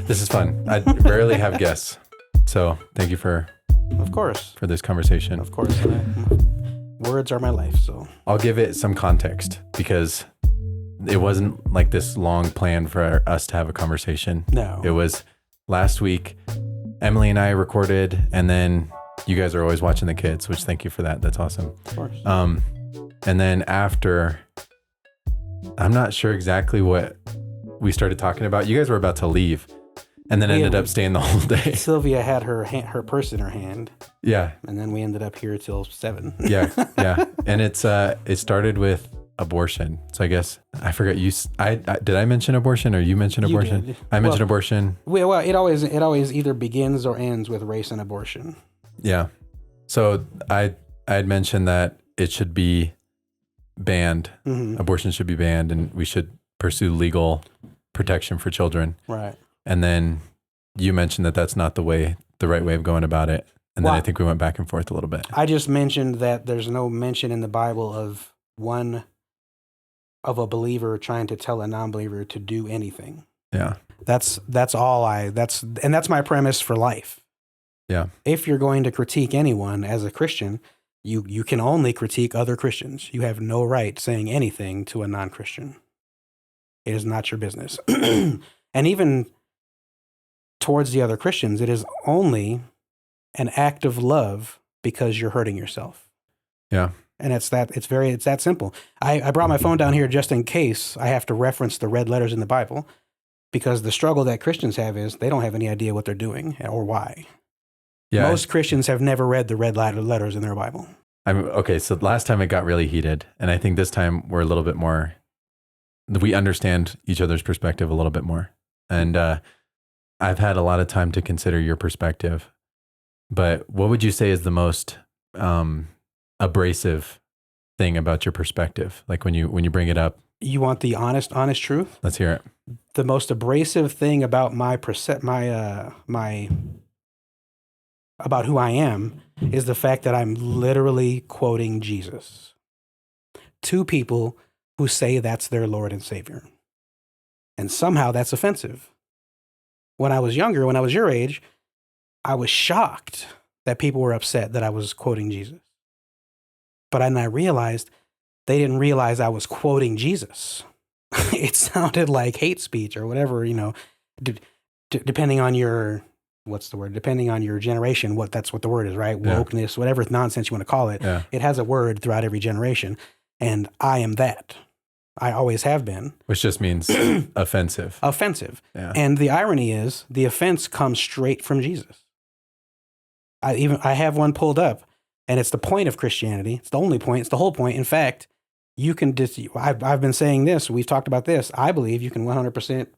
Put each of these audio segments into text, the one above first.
This is fun. I rarely have guests, so thank you for this conversation. Of course. Words are my life, so I'll give it some context because it wasn't like this long plan for us to have a conversation. No. It was last week. Emily and I recorded, and then you guys are always watching the kids, which thank you for that. That's awesome. Of course. And then after, I'm not sure exactly what we started talking about. You guys were about to leave. And then ended up staying the whole day. Sylvia had her purse in her hand. Yeah. And then we ended up here till 7. Yeah. And it started with abortion. So I guess I forgot did I mention abortion or you mentioned abortion? Did. I mentioned abortion. Well, it always either begins or ends with race and abortion. Yeah. So I had mentioned that it should be banned. Mm-hmm. Abortion should be banned, and we should pursue legal protection for children. Right. And then you mentioned that that's not the right way of going about it. And then I think we went back and forth a little bit. I just mentioned that there's no mention in the Bible of a believer trying to tell a non-believer to do anything. Yeah. That's my premise for life. Yeah. If you're going to critique anyone as a Christian, you can only critique other Christians. You have no right saying anything to a non-Christian. It is not your business. And even towards the other Christians, it is only an act of love because you're hurting yourself. Yeah. And it's that simple. I brought my phone down here just in case I have to reference the red letters in the Bible, because the struggle that Christians have is they don't have any idea what they're doing or why. Yeah. Most Christians have never read the red letters in their Bible. Okay, so last time it got really heated, and I think this time we're a little bit more, we understand each other's perspective a little bit more. And I've had a lot of time to consider your perspective, but what would you say is the most abrasive thing about your perspective? Like when you bring it up. You want the honest truth? Let's hear it. The most abrasive thing about about who I am is the fact that I'm literally quoting Jesus to people who say that's their Lord and Savior. And somehow that's offensive. When I was younger, when I was your age, I was shocked that people were upset that I was quoting Jesus. But then I realized they didn't realize I was quoting Jesus. It sounded like hate speech or whatever, depending on your, depending on your generation, that's what the word is, right? Yeah. Wokeness, whatever nonsense you want to call it. Yeah. It has a word throughout every generation. And I am that. I always have been. Which just means offensive. Offensive. Yeah. And the irony is the offense comes straight from Jesus. I have one pulled up, and it's the point of Christianity. It's the only point. It's the whole point. In fact, you can I've been saying this. We've talked about this. I believe you can 100%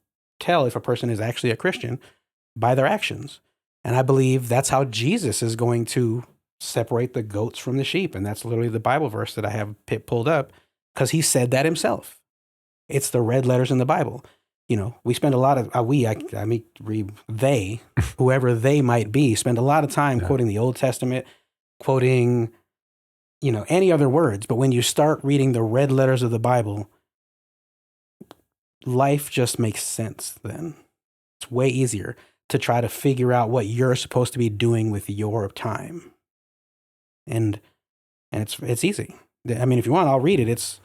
tell if a person is actually a Christian by their actions. And I believe that's how Jesus is going to separate the goats from the sheep. And that's literally the Bible verse that I have pulled up, because he said that himself. It's the red letters in the Bible. We spend a lot of, they, whoever they might be, spend a lot of time quoting the Old Testament, quoting, any other words. But when you start reading the red letters of the Bible, life just makes sense then. It's way easier to try to figure out what you're supposed to be doing with your time. And it's easy. I mean, if you want, I'll read it.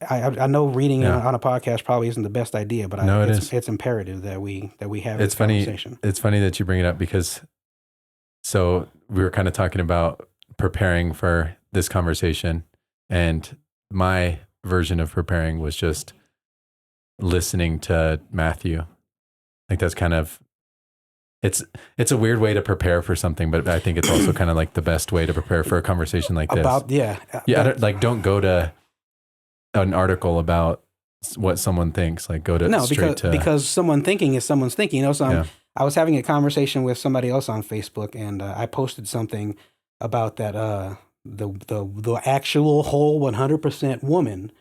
I know reading on a podcast probably isn't the best idea, but it's imperative that we have this conversation. It's funny that you bring it up, because so we were kind of talking about preparing for this conversation, and my version of preparing was just listening to Matthew. Like that's kind of, it's a weird way to prepare for something, but I think it's also kind of like the best way to prepare for a conversation like this. Don't go to an article about what someone thinks. Like go to because someone thinking is someone's thinking. I was having a conversation with somebody else on Facebook, and I posted something about that the actual whole 100% woman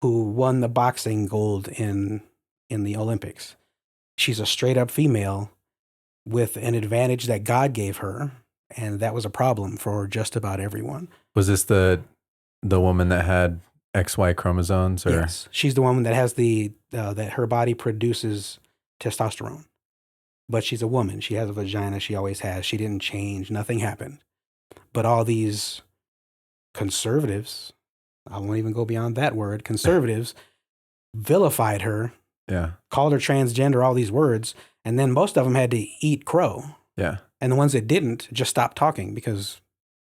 who won the boxing gold in the Olympics. She's a straight up female with an advantage that God gave her, and that was a problem for just about everyone. Was this the woman that had XY chromosomes, or Yes, she's the one that has that her body produces testosterone, but she's a woman. She has a vagina. She always has. She didn't change. Nothing happened. But all these conservatives, I won't even go beyond that word, conservatives vilified her, yeah, called her transgender, all these words, and then most of them had to eat crow. yeah, And the ones that didn't just stopped talking because,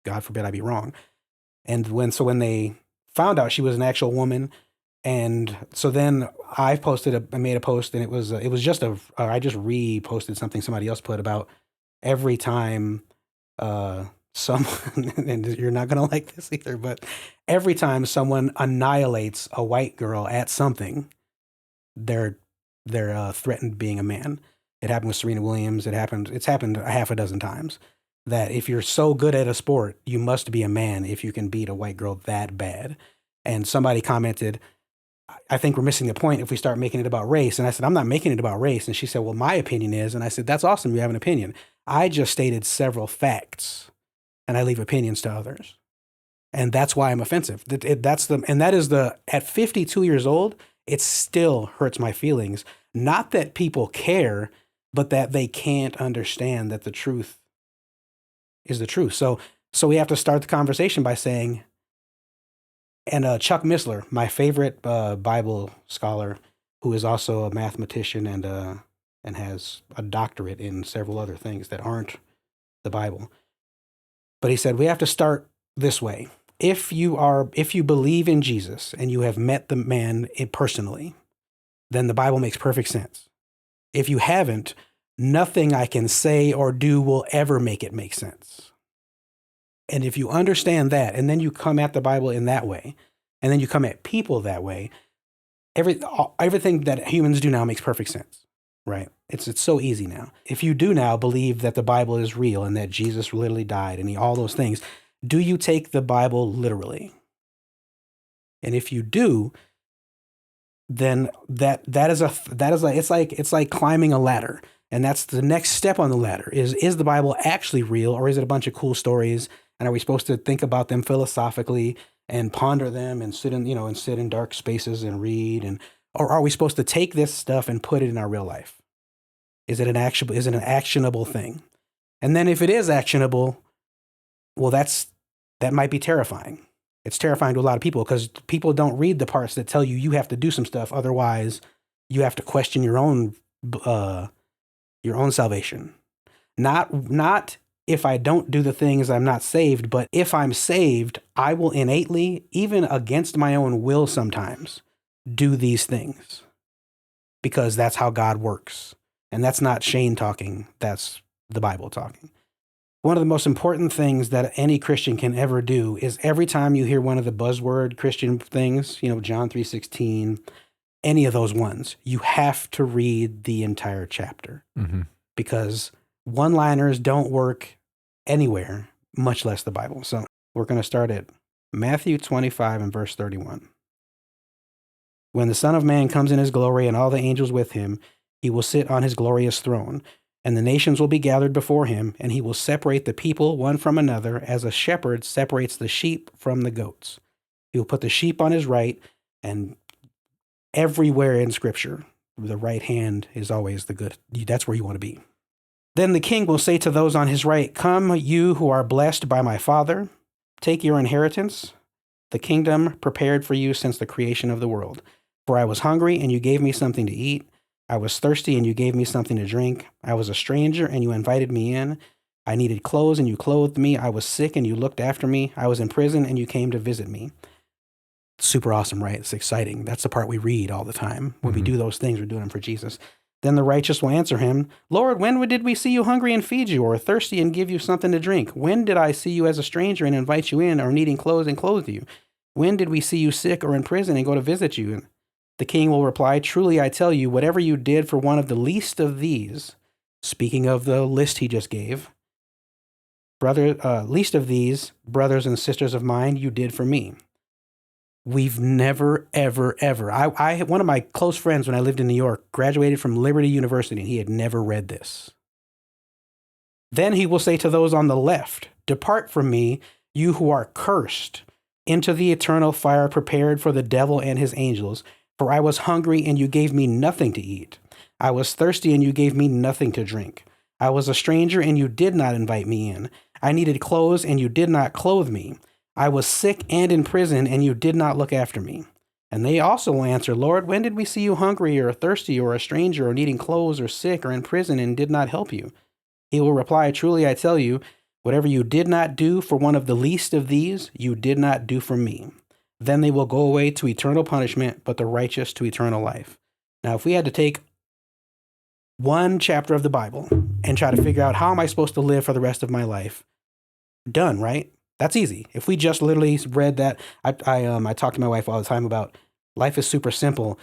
God forbid I be wrong. And when they found out she was an actual woman, and so then I made a post, and it was just I just reposted something somebody else put about every time someone, and you're not gonna like this either, but every time someone annihilates a white girl at something, they're threatened being a man. It happened with Serena Williams. It's happened a half a dozen times. That if you're so good at a sport, you must be a man if you can beat a white girl that bad. And somebody commented, I think we're missing the point if we start making it about race. And I said, I'm not making it about race. And she said, well, my opinion is. And I said, that's awesome. You have an opinion. I just stated several facts, and I leave opinions to others. And that's why I'm offensive. At 52 years old, it still hurts my feelings. Not that people care, but that they can't understand that the truth is the truth. So we have to start the conversation by saying, and Chuck Missler, my favorite Bible scholar, who is also a mathematician and has a doctorate in several other things that aren't the Bible. But he said, we have to start this way. If you believe in Jesus and you have met the man personally, then the Bible makes perfect sense. If you haven't, nothing I can say or do will ever make it make sense. And if you understand that, and then you come at the Bible in that way, and then you come at people that way, everything that humans do now makes perfect sense, right? It's so easy now. If you do now believe that the Bible is real and that Jesus literally died and all those things, do you take the Bible literally? And if you do, then it's like climbing a ladder. And that's the next step on the ladder is the Bible actually real, or is it a bunch of cool stories? And are we supposed to think about them philosophically and ponder them and sit in dark spaces and read, or are we supposed to take this stuff and put it in our real life? Is it an actionable thing? And then if it is actionable, well, that might be terrifying. It's terrifying to a lot of people because people don't read the parts that tell you have to do some stuff. Otherwise, you have to question your own salvation. Not if I don't do the things, I'm not saved, but if I'm saved, I will innately, even against my own will sometimes, do these things because that's how God works. And that's not Shane talking. That's the Bible talking. One of the most important things that any Christian can ever do is every time you hear one of the buzzword Christian things, John 3:16, any of those ones, you have to read the entire chapter because one-liners don't work anywhere, much less the Bible. So we're going to start at Matthew 25 and verse 31. When the Son of Man comes in his glory and all the angels with him, he will sit on his glorious throne. And the nations will be gathered before him, and he will separate the people one from another as a shepherd separates the sheep from the goats. He will put the sheep on his right, and everywhere in Scripture, the right hand is always the good. That's where you want to be. Then the king will say to those on his right, "Come, you who are blessed by my Father, take your inheritance, the kingdom prepared for you since the creation of the world. For I was hungry, and you gave me something to eat. I was thirsty, and you gave me something to drink. I was a stranger, and you invited me in. I needed clothes, and you clothed me. I was sick, and you looked after me. I was in prison, and you came to visit me." Super awesome, right? It's exciting. That's the part we read all the time. When we do those things, we're doing them for Jesus. Then the righteous will answer him, "Lord, when did we see you hungry and feed you, or thirsty and give you something to drink? When did I see you as a stranger and invite you in, or needing clothes and clothe you? When did we see you sick or in prison and go to visit you?" And the king will reply, "Truly I tell you, whatever you did for one of the least of these," speaking of the list he just gave, "least of these, brothers and sisters of mine, you did for me." We've never, ever, ever. One of my close friends when I lived in New York graduated from Liberty University, and he had never read this. Then he will say to those on the left, "Depart from me, you who are cursed, into the eternal fire prepared for the devil and his angels. For I was hungry, and you gave me nothing to eat. I was thirsty, and you gave me nothing to drink. I was a stranger, and you did not invite me in. I needed clothes, and you did not clothe me. I was sick and in prison, and you did not look after me. And they also will answer, Lord, when did we see you hungry or thirsty or a stranger or needing clothes or sick or in prison and did not help you? He will reply, truly I tell you, whatever you did not do for one of the least of these, you did not do for me. Then they will go away to eternal punishment, but the righteous to eternal life. Now, if we had to take one chapter of the Bible and try to figure out how am I supposed to live for the rest of my life, done, right? That's easy. If we just literally read that, I talk to my wife all the time about life is super simple.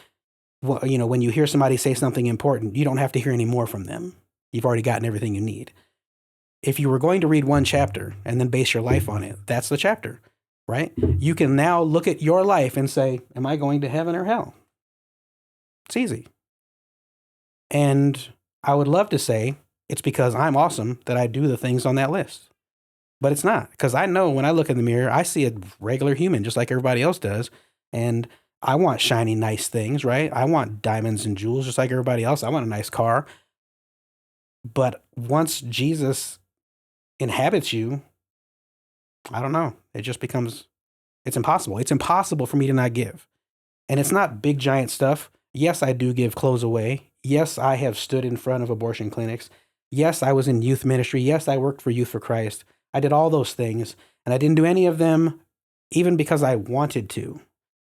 Well, you know, when you hear somebody say something important, you don't have to hear any more from them. You've already gotten everything you need. If you were going to read one chapter and then base your life on it, that's the chapter, right? You can now look at your life and say, am I going to heaven or hell? It's easy. And I would love to say it's because I'm awesome that I do the things on that list. But it's not, because I know when I look in the mirror, I see a regular human just like everybody else does. And I want shiny, nice things, right? I want diamonds and jewels just like everybody else. I want a nice car. But once Jesus inhabits you, I don't know. It just becomes, it's impossible. It's impossible for me to not give. And it's not big, giant stuff. Yes, I do give clothes away. Yes, I have stood in front of abortion clinics. Yes, I was in youth ministry. Yes, I worked for Youth for Christ. I did all those things, and I didn't do any of them even because I wanted to.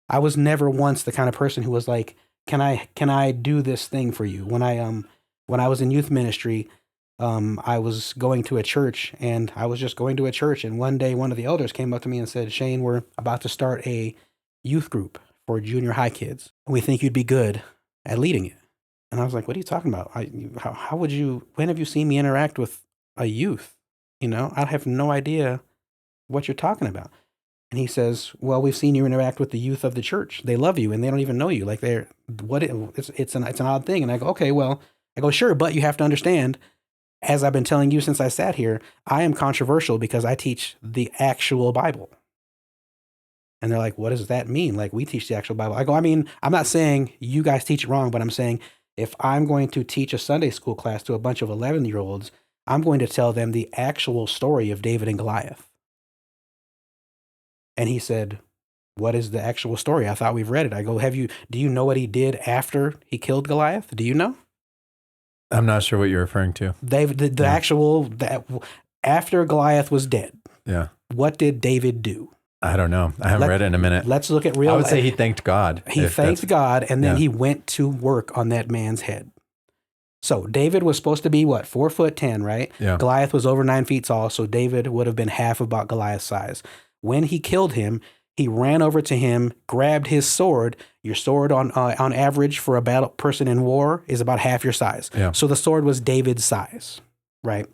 I was never once the kind of person who was like, can I do this thing for you? When I was in youth ministry, I was going to a church, and I was just going to a church, and one day one of the elders came up to me and said, Shane, we're about to start a youth group for junior high kids. We think you'd be good at leading it. And I was like, what are you talking about? How would you, when have you seen me interact with a youth? You know, I have no idea what you're talking about. And he says, well, we've seen you interact with the youth of the church. They love you and they don't even know you. Like it's an odd thing. And I go, okay, well, I go, sure. But you have to understand, as I've been telling you since I sat here, I am controversial because I teach the actual Bible. And they're like, what does that mean? Like, we teach the actual Bible. I go, I mean, I'm not saying you guys teach it wrong, but I'm saying if I'm going to teach a Sunday school class to a bunch of 11-year-olds, I'm going to tell them the actual story of David and Goliath. And he said, what is the actual story? I thought we've read it. I go, do you know what he did after he killed Goliath? Do you know? I'm not sure what you're referring to. After Goliath was dead. Yeah. What did David do? I don't know. I haven't read it in a minute. Let's look at real life. I would say he thanked God. He thanked God, and then he went to work on that man's head. So David was supposed to be, 4'10", right? Yeah. Goliath was over 9 feet tall, so David would have been half about Goliath's size. When he killed him, he ran over to him, grabbed his sword. Your sword on average for a battle person in war is about half your size. Yeah. So the sword was David's size, right?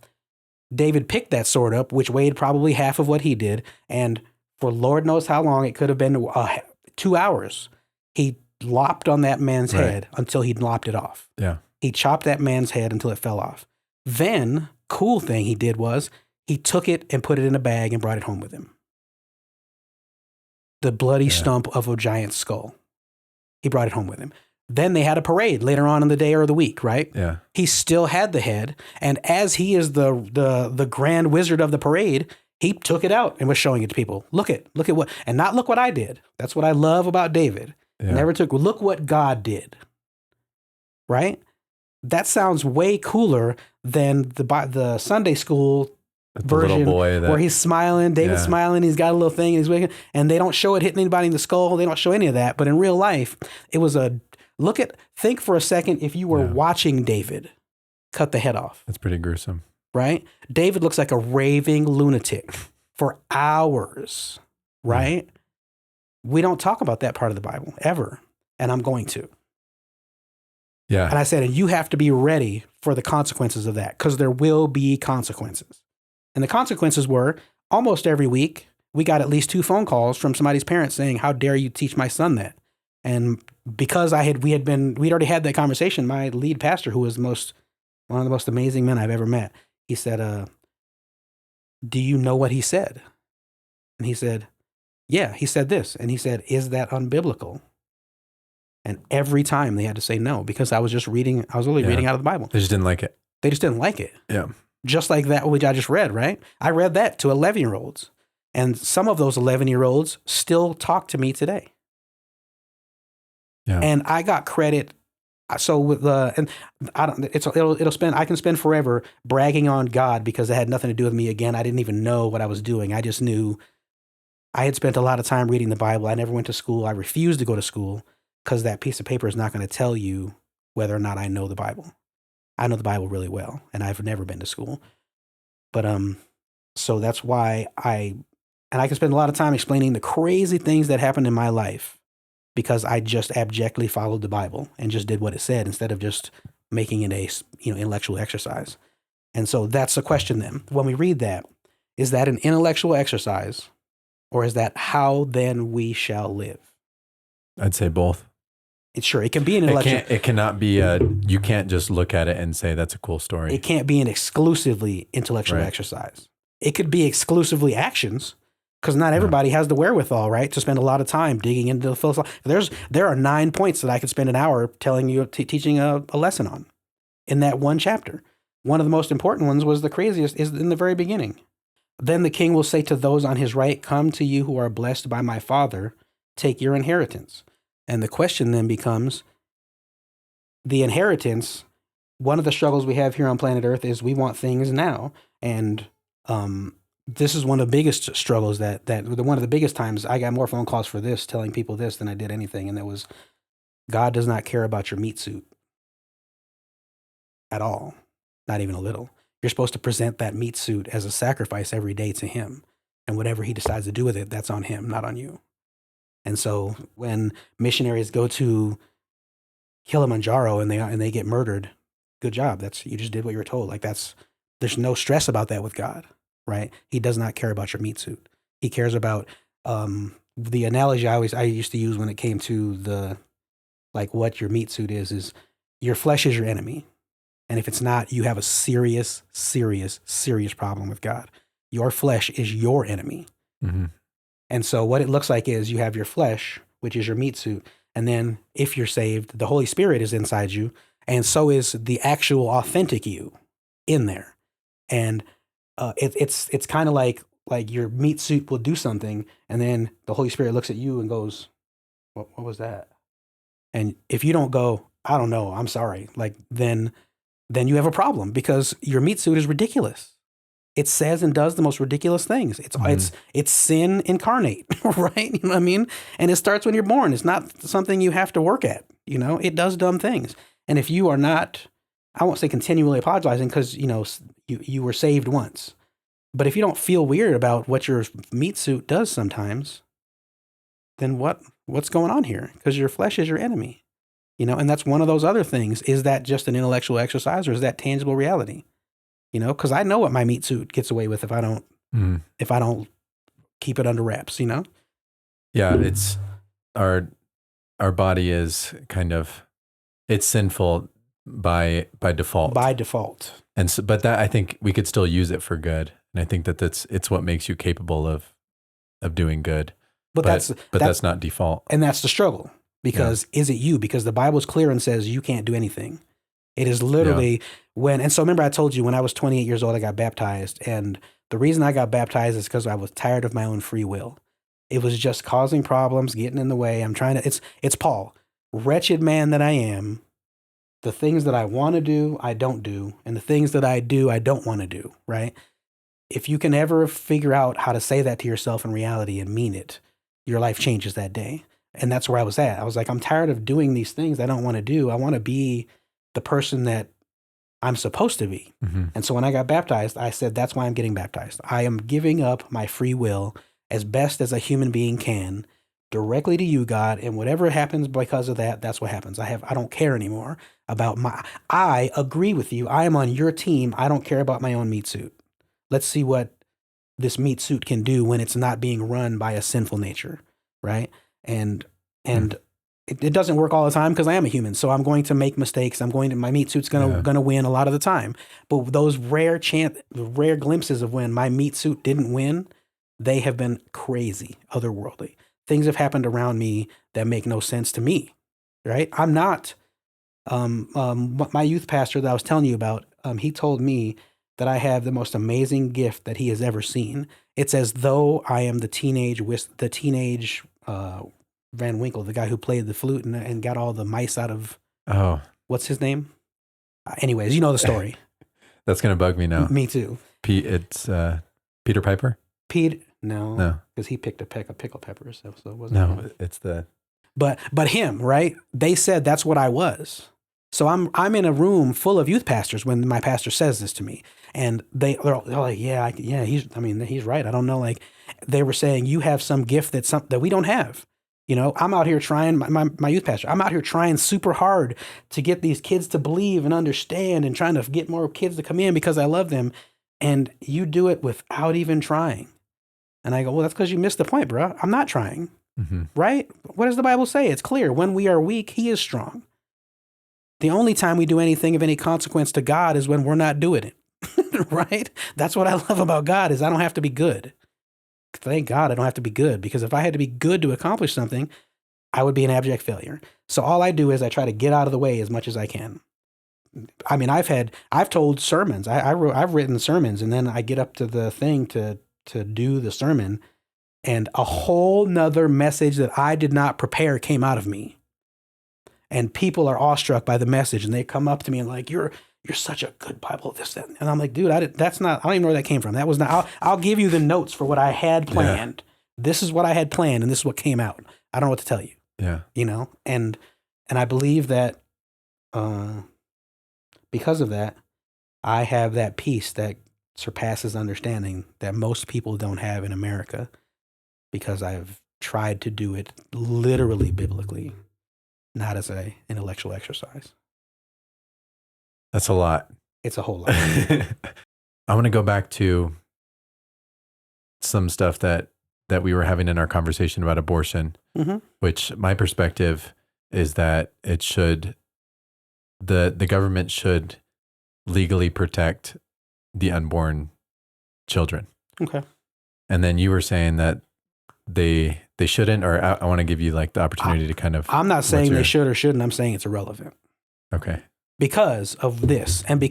David picked that sword up, which weighed probably half of what he did, and for Lord knows how long, it could have been 2 hours. He lopped on that man's head until he'd lopped it off. Yeah. He chopped that man's head until it fell off. Then, cool thing he did was he took it and put it in a bag and brought it home with him. The bloody stump of a giant skull. He brought it home with him. Then they had a parade later on in the day or the week, right? Yeah. He still had the head, and as he is the grand wizard of the parade, he took it out and was showing it to people. Look at what, and not look what I did. That's what I love about David. Yeah. Never took, look what God did. Right? That sounds way cooler than the Sunday school version where he's smiling, David's smiling, he's got a little thing, and he's waking, and they don't show it hitting anybody in the skull. They don't show any of that. But in real life, it was think for a second if you were watching David cut the head off. That's pretty gruesome. Right? David looks like a raving lunatic for hours, right? We don't talk about that part of the Bible ever, and I'm going to. Yeah. And I said, and you have to be ready for the consequences of that, because there will be consequences. And the consequences were almost every week, we got at least 2 phone calls from somebody's parents saying, how dare you teach my son that? And because we'd already had that conversation, my lead pastor, who was one of the most amazing men I've ever met, he said, do you know what he said? And he said, Yeah, he said this. And he said, is that unbiblical? And every time they had to say no, because I was only reading out of the Bible. They just didn't like it. They just didn't like it. Yeah. Just like that, which I just read, right? I read that to 11-year-olds. And some of those 11-year-olds still talk to me today. Yeah. And I got credit. So with and I don't, I can spend forever bragging on God because it had nothing to do with me. Again, I didn't even know what I was doing. I just knew I had spent a lot of time reading the Bible. I never went to school. I refused to go to school because that piece of paper is not going to tell you whether or not I know the Bible. I know the Bible really well, and I've never been to school. But so that's why I can spend a lot of time explaining the crazy things that happened in my life because I just abjectly followed the Bible and just did what it said instead of just making it a intellectual exercise. And so that's the question then. When we read that, is that an intellectual exercise, or is that how then we shall live? I'd say both. It can be an intellectual. It cannot be you can't just look at it and say that's a cool story. It can't be an exclusively intellectual exercise. It could be exclusively actions, because not everybody has the wherewithal, right, to spend a lot of time digging into the philosophy. There are 9 points that I could spend an hour telling you, teaching a lesson on in that one chapter. One of the most important ones was the craziest, is in the very beginning. Then the king will say to those on his right, come to you who are blessed by my Father, take your inheritance. And the question then becomes, the inheritance, one of the struggles we have here on planet Earth is we want things now. And this is one of the biggest struggles that one of the biggest times I got more phone calls for this, telling people this, than I did anything. And that was, God does not care about your meat suit at all, not even a little. You're supposed to present that meat suit as a sacrifice every day to him. And whatever he decides to do with it, that's on him, not on you. And so when missionaries go to Kilimanjaro and they get murdered, good job. You just did what you were told. There's no stress about that with God, right? He does not care about your meat suit. He cares about the analogy I used to use when it came to what your meat suit is your flesh is your enemy. And if it's not, you have a serious, serious, serious problem with God. Your flesh is your enemy. Mm-hmm. And so what it looks like is you have your flesh, which is your meat suit. And then if you're saved, the Holy Spirit is inside you. And so is the actual authentic you in there. And it's kind of like your meat suit will do something. And then the Holy Spirit looks at you and goes, what was that? And if you don't go, I don't know, I'm sorry. Then you have a problem because your meat suit is ridiculous. It says and does the most ridiculous things. It's sin incarnate, right? You know what I mean? And it starts when you're born. It's not something you have to work at. It does dumb things. And if you are not, I won't say continually apologizing because you were saved once, but if you don't feel weird about what your meat suit does sometimes, then what's going on here? Because your flesh is your enemy, and that's one of those other things. Is that just an intellectual exercise, or is that tangible reality? Because I know what my meat suit gets away with if I don't keep it under wraps. Yeah, it's our body is kind of, it's sinful by default. By default. And so, but that, I think we could still use it for good, and I think that it's what makes you capable of doing good. But that's not default, and that's the struggle. Because is it you? Because the Bible is clear and says you can't do anything. It is literally and so remember I told you when I was 28 years old, I got baptized. And the reason I got baptized is because I was tired of my own free will. It was just causing problems, getting in the way. It's Paul, wretched man that I am. The things that I want to do, I don't do. And the things that I do, I don't want to do, right? If you can ever figure out how to say that to yourself in reality and mean it, your life changes that day. And that's where I was at. I was like, I'm tired of doing these things I don't want to do. I want to be the person that I'm supposed to be. Mm-hmm. And so when I got baptized, I said, that's why I'm getting baptized. I am giving up my free will as best as a human being can directly to you, God. And whatever happens because of that, that's what happens. I don't care anymore about I agree with you. I am on your team. I don't care about my own meat suit. Let's see what this meat suit can do when it's not being run by a sinful nature. Right. And it doesn't work all the time because I am a human. So I'm going to make mistakes. My meat suit's gonna win a lot of the time. But those rare glimpses of when my meat suit didn't win, they have been crazy, otherworldly. Things have happened around me that make no sense to me, right? I'm not, my youth pastor that I was telling you about, he told me that I have the most amazing gift that he has ever seen. It's as though I am the teenage Van Winkle, the guy who played the flute and got all the mice out of, Oh, what's his name? Anyways, you know the story. that's going to bug me now. Me too. It's Peter Piper? No, because he picked a peck of pickled peppers. So it wasn't No, him. it's the... But him, right? They said that's what I was. So I'm in a room full of youth pastors when my pastor says this to me, and they're like, yeah, he's right. I don't know. Like they were saying, you have some gift that we don't have. You know, I'm out here trying, my youth pastor, I'm out here trying super hard to get these kids to believe and understand and trying to get more kids to come in because I love them. And you do it without even trying. And I go, well, that's because you missed the point, bro. I'm not trying, right? What does the Bible say? It's clear. When we are weak, he is strong. The only time we do anything of any consequence to God is when we're not doing it, right? That's what I love about God is I don't have to be good. Thank God I don't have to be good, because if I had to be good to accomplish something, I would be an abject failure. So all I do is I try to get out of the way as much as I can. I mean, I've told sermons. I've written sermons, and then I get up to the thing to do the sermon, and a whole nother message that I did not prepare came out of me. And people are awestruck by the message, and they come up to me and like, you're such a good Bible, this, that. And I'm like, dude, I don't even know where that came from. That was not, I'll give you the notes for what I had planned. Yeah. This is what I had planned, and this is what came out. I don't know what to tell you. Yeah. You know, and I believe that because of that, I have that peace that surpasses understanding that most people don't have in America, because I've tried to do it literally biblically, not as an intellectual exercise. That's a lot. It's a whole lot. I want to go back to some stuff that we were having in our conversation about abortion, which my perspective is that it should, the government should legally protect the unborn children. Okay. And then you were saying that they shouldn't, or I want to give you like the opportunity to kind of... I'm not saying they should or shouldn't. I'm saying it's irrelevant. Okay. Because of this. And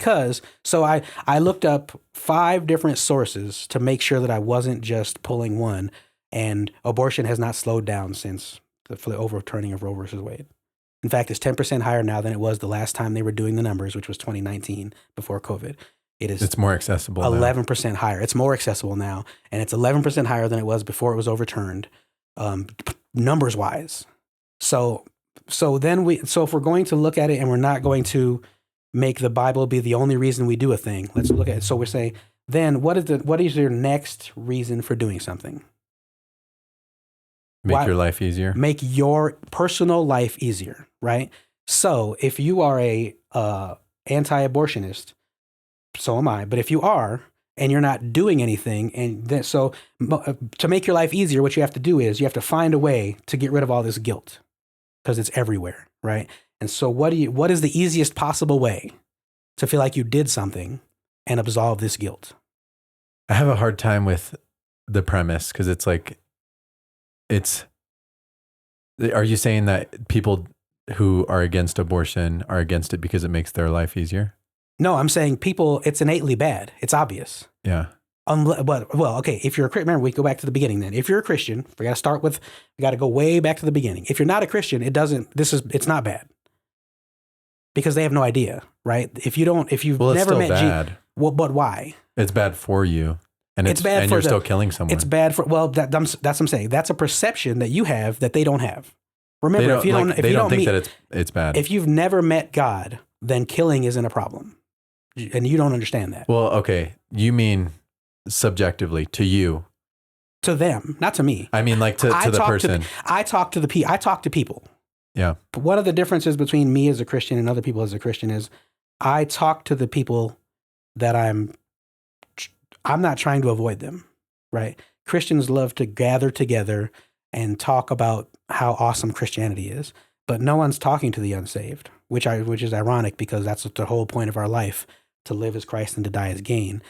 so I looked up 5 different sources to make sure that I wasn't just pulling one, and abortion has not slowed down since the overturning of Roe versus Wade. In fact, it's 10% higher now than it was the last time they were doing the numbers, which was 2019 before COVID. It's more accessible 11% higher. It's more accessible now, and it's 11% higher than it was before it was overturned, numbers wise. So if we're going to look at it and we're not going to make the Bible be the only reason we do a thing, let's look at it. So we're saying, then what is your next reason for doing something? Make your life easier. Make your personal life easier, right? So if you are a anti-abortionist, so am I. But if you are, and you're not doing anything, and then so to make your life easier, what you have to do is you have to find a way to get rid of all this guilt, because it's everywhere, right? And so what is the easiest possible way to feel like you did something and absolve this guilt? I have a hard time with the premise, because it's like, are you saying that people who are against abortion are against it because it makes their life easier? No, I'm saying it's innately bad. It's obvious. Yeah. Okay. If you're a Christian, remember, we go back to the beginning then. If you're a Christian, we got to go way back to the beginning. If you're not a Christian, it's not bad. Because they have no idea, right? If you've never met Jesus, but why? It's bad for you. And it's bad and you're still killing someone. It's bad for, that's what I'm saying. That's a perception that you have that they don't have. Remember, if you don't think that it's bad. If you've never met God, then killing isn't a problem. And you don't understand that. Well, okay. You mean subjectively to you. To them, not to me. I mean, like to the person. I talk to people. Yeah. But one of the differences between me as a Christian and other people as a Christian is I talk to the people that I'm not trying to avoid them, right? Christians love to gather together and talk about how awesome Christianity is, but no one's talking to the unsaved, which is ironic, because that's the whole point of our life, to live as Christ and to die as gain.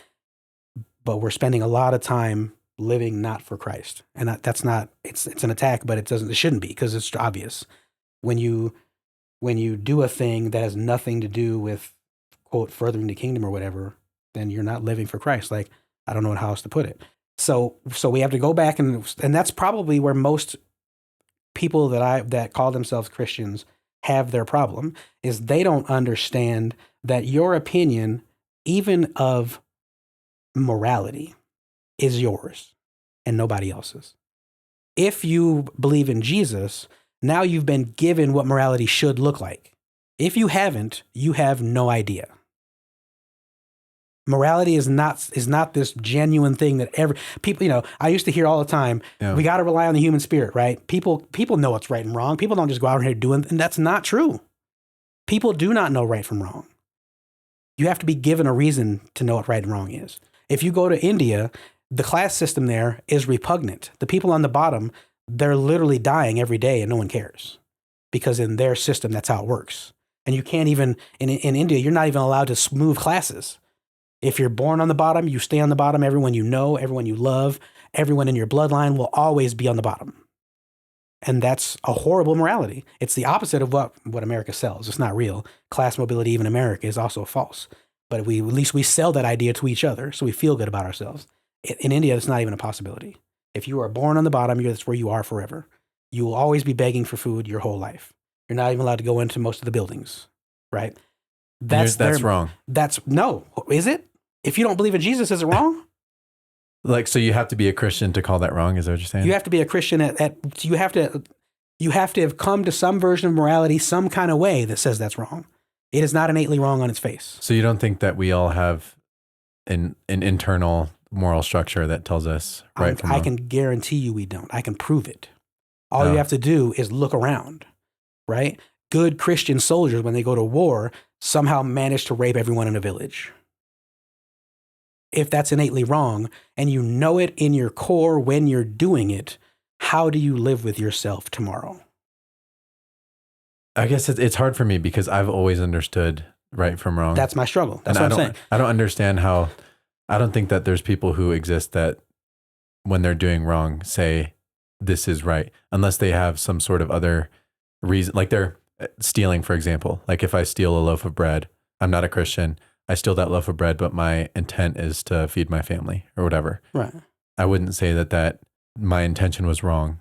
But we're spending a lot of time living not for Christ. And that's not, it's an attack, but it shouldn't be, because it's obvious. When you do a thing that has nothing to do with, quote, furthering the kingdom or whatever, then you're not living for Christ. Like, I don't know how else to put it. So we have to go back, and that's probably where most people that call themselves Christians have their problem, is they don't understand that your opinion, even of morality, is yours and nobody else's. If you believe in Jesus, now you've been given what morality should look like. If you haven't, you have no idea. Morality is not this genuine thing that people, I used to hear all the time, we got to rely on the human spirit, right? People know what's right and wrong. People don't just go out here doing, and that's not true. People do not know right from wrong. You have to be given a reason to know what right and wrong is. If you go to India, the class system there is repugnant. The people on the bottom, they're literally dying every day and no one cares, because in their system, that's how it works. And you can't even, in India, you're not even allowed to move classes. If you're born on the bottom, you stay on the bottom. Everyone you know, everyone you love, everyone in your bloodline will always be on the bottom. And that's a horrible morality. It's the opposite of what America sells. It's not real. Class mobility, even in America, is also false. But at least we sell that idea to each other, so we feel good about ourselves. In India, it's not even a possibility. If you are born on the bottom, that's where you are forever. You will always be begging for food your whole life. You're not even allowed to go into most of the buildings, right? That's wrong. No, is it? If you don't believe in Jesus, is it wrong? Like, so you have to be a Christian to call that wrong? Is that what you're saying? You have to be a Christian you have to have come to some version of morality, some kind of way that says that's wrong. It is not innately wrong on its face. So you don't think that we all have an internal moral structure that tells us right from wrong? I can guarantee you we don't. I can prove it. All you have to do is look around, right? Good Christian soldiers, when they go to war, somehow manage to rape everyone in a village. If that's innately wrong, and you know it in your core when you're doing it, how do you live with yourself tomorrow? I guess it's hard for me, because I've always understood right from wrong. That's my struggle. That's what I'm saying. I don't understand how, I don't think that there's people who exist that when they're doing wrong say this is right, unless they have some sort of other reason, like they're stealing, for example. Like if I steal a loaf of bread, I'm not a Christian, I steal that loaf of bread, but my intent is to feed my family or whatever. Right. I wouldn't say that my intention was wrong,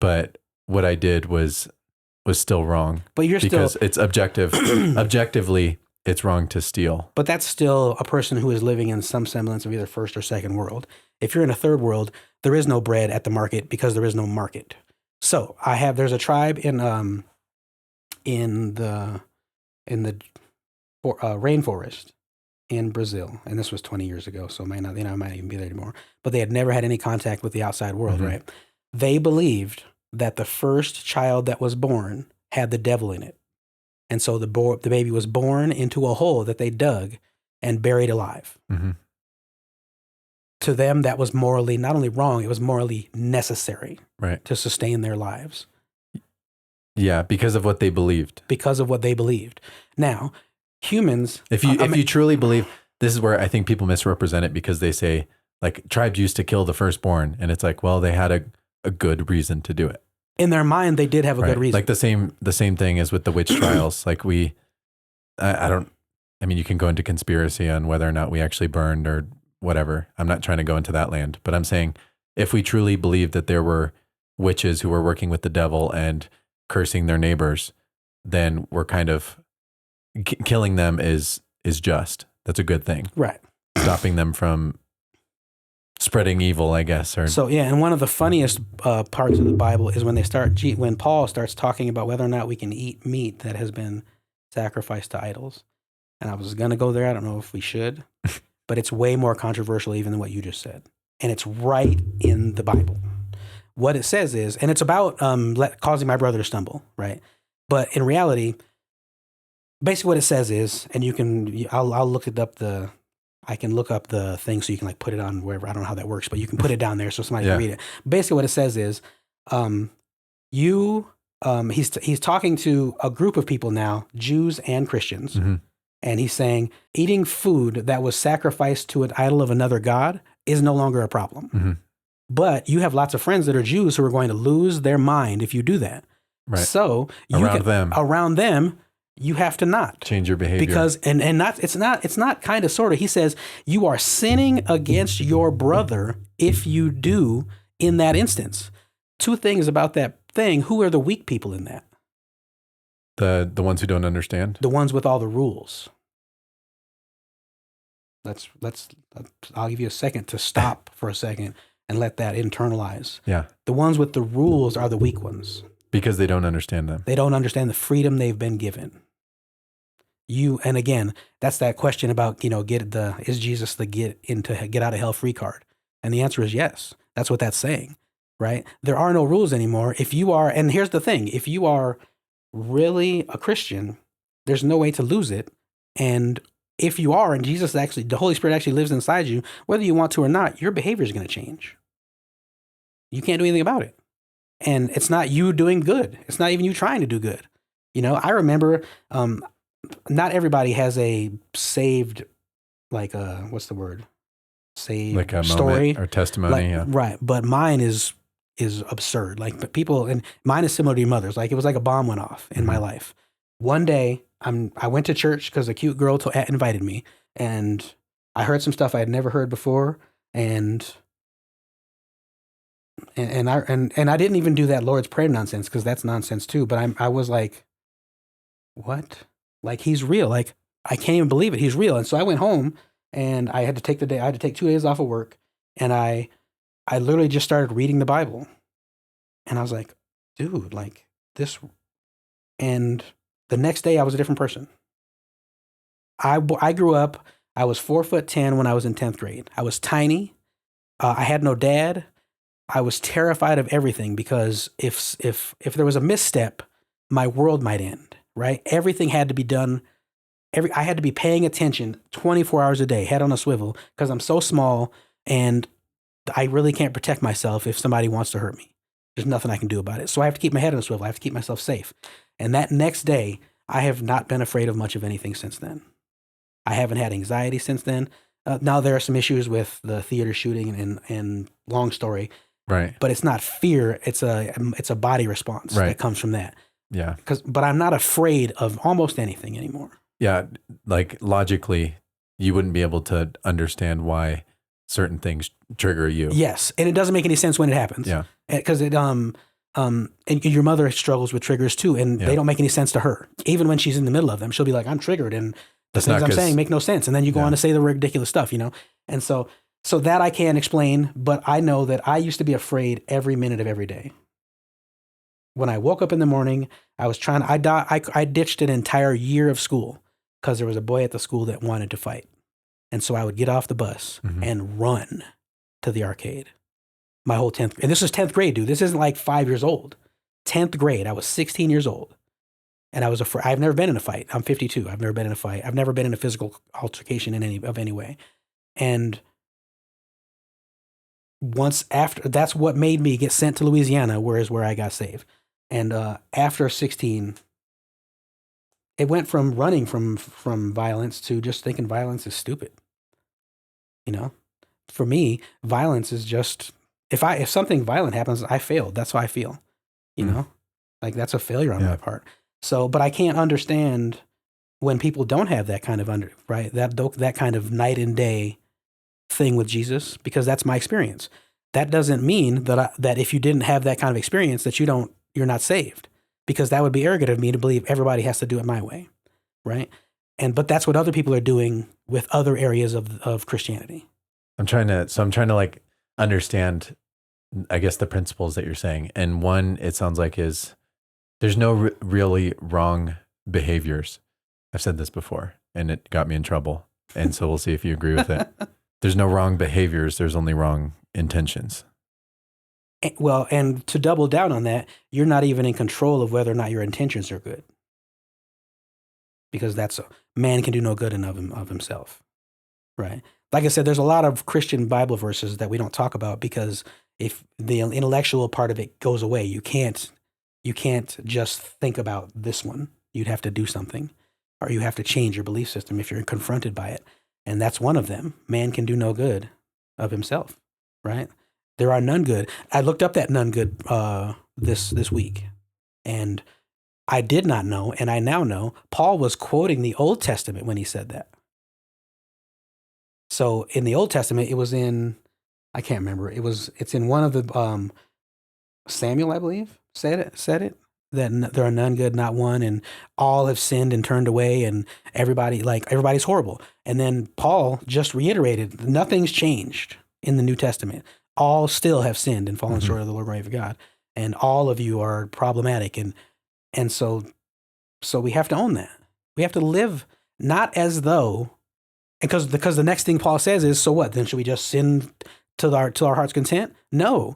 but what I did was still wrong. But because it's objective. Objectively, it's wrong to steal. But that's still a person who is living in some semblance of either first or second world. If you're in a third world, there is no bread at the market because there is no market. So there's a tribe in the rainforest in Brazil, and this was 20 years ago, so might not even be there anymore. But they had never had any contact with the outside world, mm-hmm. right? They believed that the first child that was born had the devil in it, and so the baby was born into a hole that they dug and buried alive. Mm-hmm. To them, that was morally not only wrong; it was morally necessary, right, to sustain their lives. Yeah, because of what they believed. Because of what they believed. Now, humans, if you truly believe, this is where I think people misrepresent it, because they say like tribes used to kill the firstborn, and it's like, well, they had a good reason to do it. In their mind, they did have a good reason. Like the same thing as with the witch trials. Like I mean, you can go into conspiracy on whether or not we actually burned or whatever. I'm not trying to go into that land, but I'm saying if we truly believe that there were witches who were working with the devil and cursing their neighbors, then we're kind of killing them is just. That's a good thing. Right. Stopping them from spreading evil, I guess. So yeah, and one of the funniest parts of the Bible is when Paul starts talking about whether or not we can eat meat that has been sacrificed to idols. And I was going to go there. I don't know if we should, but it's way more controversial even than what you just said. And it's right in the Bible. What it says is, and it's about causing my brother to stumble, right? But in reality, basically what it says is, and I'll look it up I can look up the thing so you can like put it on wherever. I don't know how that works, but you can put it down there so somebody can read it. Basically what it says is, he's talking to a group of people now, Jews and Christians. Mm-hmm. And he's saying, eating food that was sacrificed to an idol of another god is no longer a problem. Mm-hmm. But you have lots of friends that are Jews who are going to lose their mind if you do that. Right. So around them, you have to not change your behavior, because it's not kind of sort of. He says you are sinning against your brother if you do in that instance. Two things about that thing. Who are the weak people in that? The ones who don't understand. The ones with all the rules. I'll give you a second to stop for a second and let that internalize. Yeah. The ones with the rules are the weak ones. Because they don't understand them. They don't understand the freedom they've been given. And again, that's that question about, is Jesus the get out of hell free card? And the answer is yes. That's what that's saying, right? There are no rules anymore. If you are, and here's the thing, if you are really a Christian, there's no way to lose it. And if you are, and the Holy Spirit actually lives inside you, whether you want to or not, your behavior is going to change. You can't do anything about it. And it's not you doing good. It's not even you trying to do good. I remember, not everybody has a saved, what's the word? Saved like a story moment or testimony. Yeah. Right. But mine is absurd. But people, and mine is similar to your mother's. It was like a bomb went off in my life. One day, I went to church because a cute girl invited me, and I heard some stuff I had never heard before, and I didn't even do that Lord's Prayer nonsense because that's nonsense too. But I was like, what? He's real. I can't even believe it. He's real. And so I went home and I had to take 2 days off of work. And I literally just started reading the Bible. And I was like, dude, this. And the next day I was a different person. I grew up, I was 4'10" when I was in 10th grade. I was tiny. I had no dad. I was terrified of everything because if there was a misstep, my world might end, right? Everything had to be done. I had to be paying attention 24 hours a day, head on a swivel, because I'm so small and I really can't protect myself if somebody wants to hurt me. There's nothing I can do about it. So I have to keep my head on a swivel. I have to keep myself safe. And that next day, I have not been afraid of much of anything since then. I haven't had anxiety since then. Now there are some issues with the theater shooting and long story. Right. But it's not fear. It's a body response that comes from that. Yeah. But I'm not afraid of almost anything anymore. Yeah. Logically, you wouldn't be able to understand why certain things trigger you. Yes. And it doesn't make any sense when it happens. Yeah. Because and your mother struggles with triggers too, and they don't make any sense to her. Even when she's in the middle of them, she'll be like, I'm triggered, and the things I'm saying make no sense. And then you go on to say the ridiculous stuff, And so that I can't explain, but I know that I used to be afraid every minute of every day. When I woke up in the morning, I ditched an entire year of school because there was a boy at the school that wanted to fight. And so I would get off the bus and run to the arcade. My whole 10th, and this is 10th grade, dude. This isn't 5 years old. 10th grade, I was 16 years old. And I was afraid. I've never been in a fight. I'm 52. I've never been in a fight. I've never been in a physical altercation in any way. And once after, that's what made me get sent to Louisiana, where I got saved. And after 16, it went from running from violence to just thinking violence is stupid. For me, violence is just, if something violent happens, I failed. That's how I feel. That's a failure on my part. So, but I can't understand when people don't have that kind of that kind of night and day thing with Jesus, because that's my experience. That doesn't mean that if you didn't have that kind of experience that you're not saved, because that would be arrogant of me to believe everybody has to do it my way, right? But that's what other people are doing with other areas of Christianity. I'm trying to understand, I guess, the principles that you're saying. And one, it sounds like, is there's no really wrong behaviors. I've said this before and it got me in trouble. And so we'll see if you agree with it. There's no wrong behaviors. There's only wrong intentions. Well, and to double down on that, you're not even in control of whether or not your intentions are good. Because man can do no good in of himself, right? Like I said, there's a lot of Christian Bible verses that we don't talk about because if the intellectual part of it goes away, you can't just think about this one. You'd have to do something, or you have to change your belief system if you're confronted by it. And that's one of them. Man can do no good of himself, right? There are none good. I looked up that none good this week, and I did not know, and I now know Paul was quoting the Old Testament when he said that. So in the Old Testament, it was in, I can't remember. It's in one of the Samuel, I believe, said it that there are none good, not one, and all have sinned and turned away, and everybody's horrible. And then Paul just reiterated, nothing's changed in the New Testament. All still have sinned and fallen short of the glory of God, and all of you are problematic, and so we have to own that. We have to live not as though, because the next thing Paul says is, so what? Then should we just sin till our heart's content? No.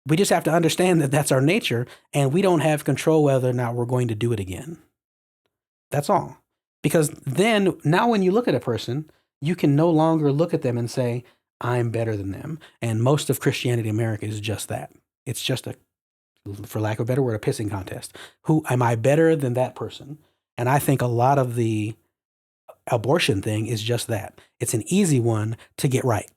We just have to understand that that's our nature, and we don't have control whether or not we're going to do it again. That's all. Because then, now when you look at a person, you can no longer look at them and say, I'm better than them. And most of Christianity in America is just that. It's just for lack of a better word, a pissing contest. Who am I better than that person? And I think a lot of the abortion thing is just that. It's an easy one to get right.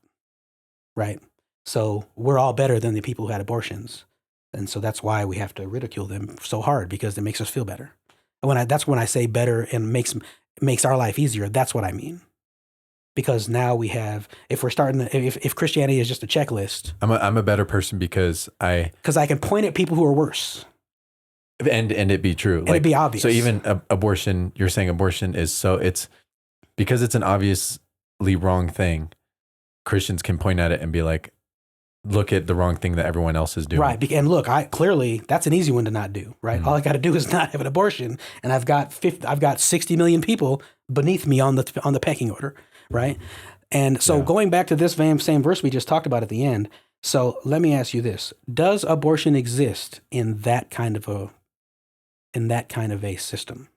Right? So we're all better than the people who had abortions. And so that's why we have to ridicule them so hard, because it makes us feel better. And that's when I say better and makes our life easier. That's what I mean. Because now we have, if Christianity is just a checklist. I'm a better person because I can point at people who are worse. And it be true. And it'd be obvious. So even abortion, you're saying abortion it's because it's an obviously wrong thing. Christians can point at it and be like, look at the wrong thing that everyone else is doing. Right. And look, clearly that's an easy one to not do, right? All I got to do is not have an abortion, and I've got 60 million people beneath me on the pecking order, right? And so going back to this same verse we just talked about at the end. So let me ask you this. Does abortion exist in that kind of a system?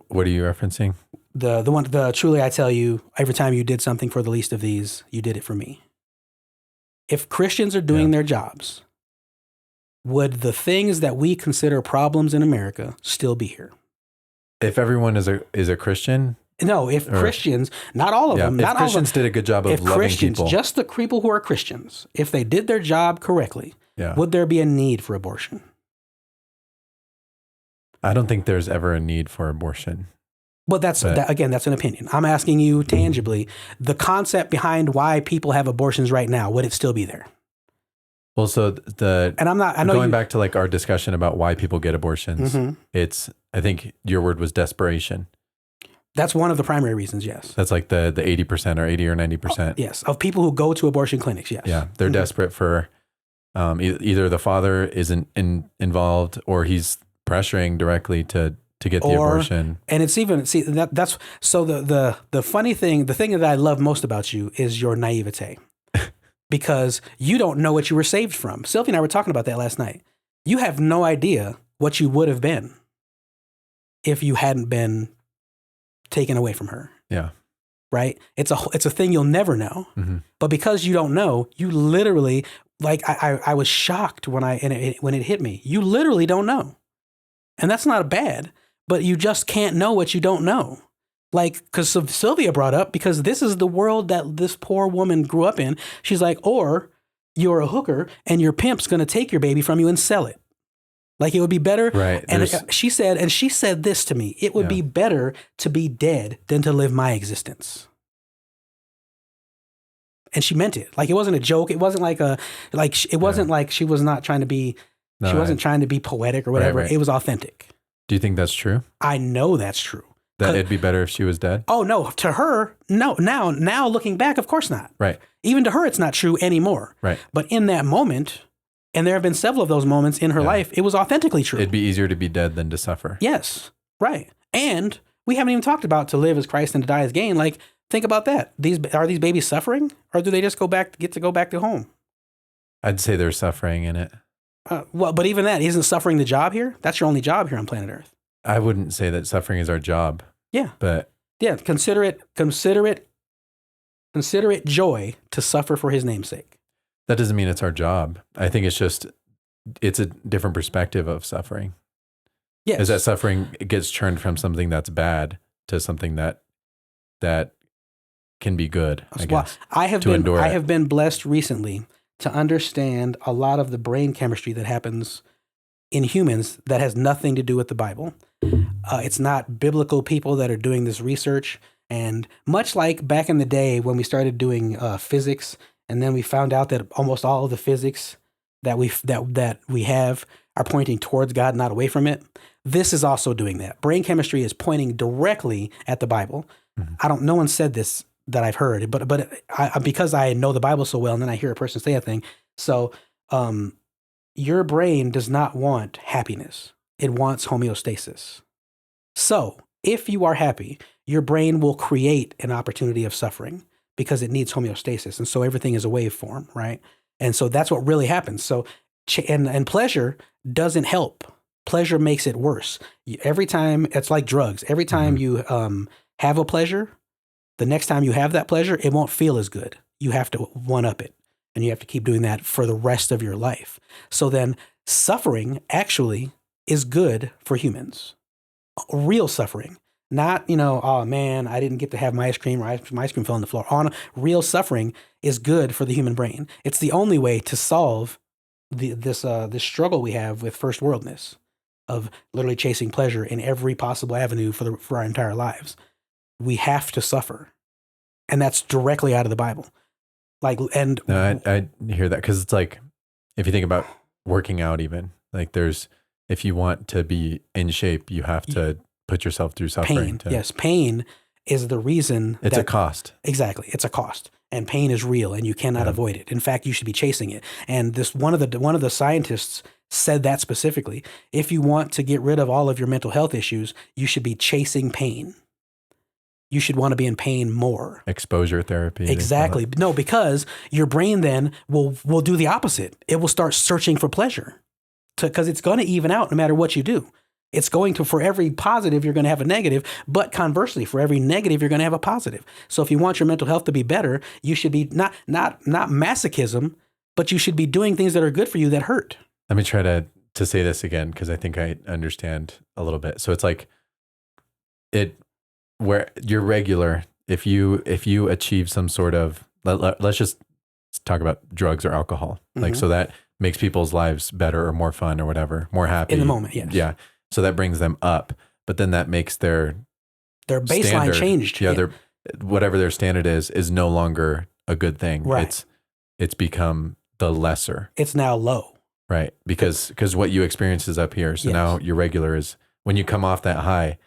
What are you referencing? The truly I tell you, every time you did something for the least of these, you did it for me. If Christians are doing their jobs, would the things that we consider problems in America still be here? If everyone is a Christian? No, Christians, not all of them. If Christians did a good job of loving people. Just the people who are Christians, if they did their job correctly, would there be a need for abortion? I don't think there's ever a need for abortion. But again, that's an opinion. I'm asking you tangibly, the concept behind why people have abortions right now, would it still be there? Well, so going back to like our discussion about why people get abortions, I think your word was desperation. That's one of the primary reasons, yes. That's like the 80% or 80 or 90%. Yes, of people who go to abortion clinics, yes. Yeah, they're desperate for either the father isn't involved, or he's pressuring directly to get the abortion. And it's even, that's, so the funny thing, the thing that I love most about you is your naivete. Because you don't know what you were saved from. Sylvia and I were talking about that last night. You have no idea what you would have been if you hadn't been taken away from her. Yeah. Right? It's a thing you'll never know. Mm-hmm. But because you don't know, you literally, like, I was shocked when it hit me. You literally don't know. And that's not bad. But you just can't know what you don't know. Like, because Sylvia brought up, because this is the world that this poor woman grew up in. She's like, or you're a hooker and your pimp's going to take your baby from you and sell it. Like, it would be better. Right. And she said this to me, it would be better to be dead than to live my existence. And she meant it. Like, it wasn't a joke. It wasn't like like she was not trying to be, she wasn't trying to be poetic or whatever. Right. It was authentic. Do you think that's true? I know that's true. That it'd be better if she was dead? Oh, no. To her, no. Now looking back, of course not. Right. Even to her, it's not true anymore. Right. But in that moment, and there have been several of those moments in her life, it was authentically true. It'd be easier to be dead than to suffer. Yes. Right. And we haven't even talked about to live as Christ and to die as gain. Like, think about that. Are these babies suffering, or do they just get to go back to home? I'd say they're suffering in it. Well, but even that, isn't suffering the job here? That's your only job here on planet Earth. I wouldn't say that suffering is our job. Yeah. But yeah, consider it joy to suffer for his name's sake. That doesn't mean it's our job. I think it's a different perspective of suffering. Yes. Is that suffering gets turned from something that's bad to something that can be good, I Well, guess, to endure I it. have been blessed recently to understand a lot of the brain chemistry that happens in humans that has nothing to do with the Bible. It's not biblical people that are doing this research. And much like back in the day when we started doing physics, and then we found out that almost all of the physics that we have are pointing towards God, not away from it. This is also doing that. Brain chemistry is pointing directly at the Bible. Mhm. No one said this that I've heard, but because I know the Bible so well, and then I hear a person say a thing. So, your brain does not want happiness; it wants homeostasis. So, if you are happy, your brain will create an opportunity of suffering because it needs homeostasis, and so everything is a waveform, right? And so that's what really happens. So, and pleasure doesn't help. Pleasure makes it worse. Every time, it's like drugs. Every time Mhm. you have a pleasure, the next time you have that pleasure, it won't feel as good. You have to one up it, and you have to keep doing that for the rest of your life. So then, suffering actually is good for humans. Real suffering, not, oh man, I didn't get to have my ice cream, or my ice cream fell on the floor. Real suffering is good for the human brain. It's the only way to solve this struggle we have with first worldness of literally chasing pleasure in every possible avenue for our entire lives. We have to suffer, and that's directly out of the Bible. And No, I hear that because it's like, if you think about working out, even like if you want to be in shape, you have to put yourself through suffering. pain, yes, pain is the reason It's a that cost. exactly, it's a cost, and pain is real, and you cannot Yeah. avoid it. In fact, you should be chasing it. And this one of the scientists said that specifically. If you want to get rid of all of your mental health issues, you should be chasing pain. You should want to be in pain more. Exposure therapy. they call it. Exactly. No, because your brain then will do the opposite. It will start searching for pleasure because it's going to even out no matter what you do. It's going to, for every positive, you're going to have a negative, but conversely, for every negative, you're going to have a positive. So if you want your mental health to be better, you should be not masochism, but you should be doing things that are good for you that hurt. Let me try to say this again because I think I understand a little bit. So it's like where you're regular. If you achieve some sort of let's just talk about drugs or alcohol, like, so that makes people's lives better or more fun or whatever, more happy In the moment, yes. Yeah. So that brings them up, but then that makes their baseline standard changed. Yeah, their whatever their standard is no longer a good thing. Right. It's become the lesser. It's now low. Right. Because what you experience is up here. So Yes. now your regular is, when you come off that high,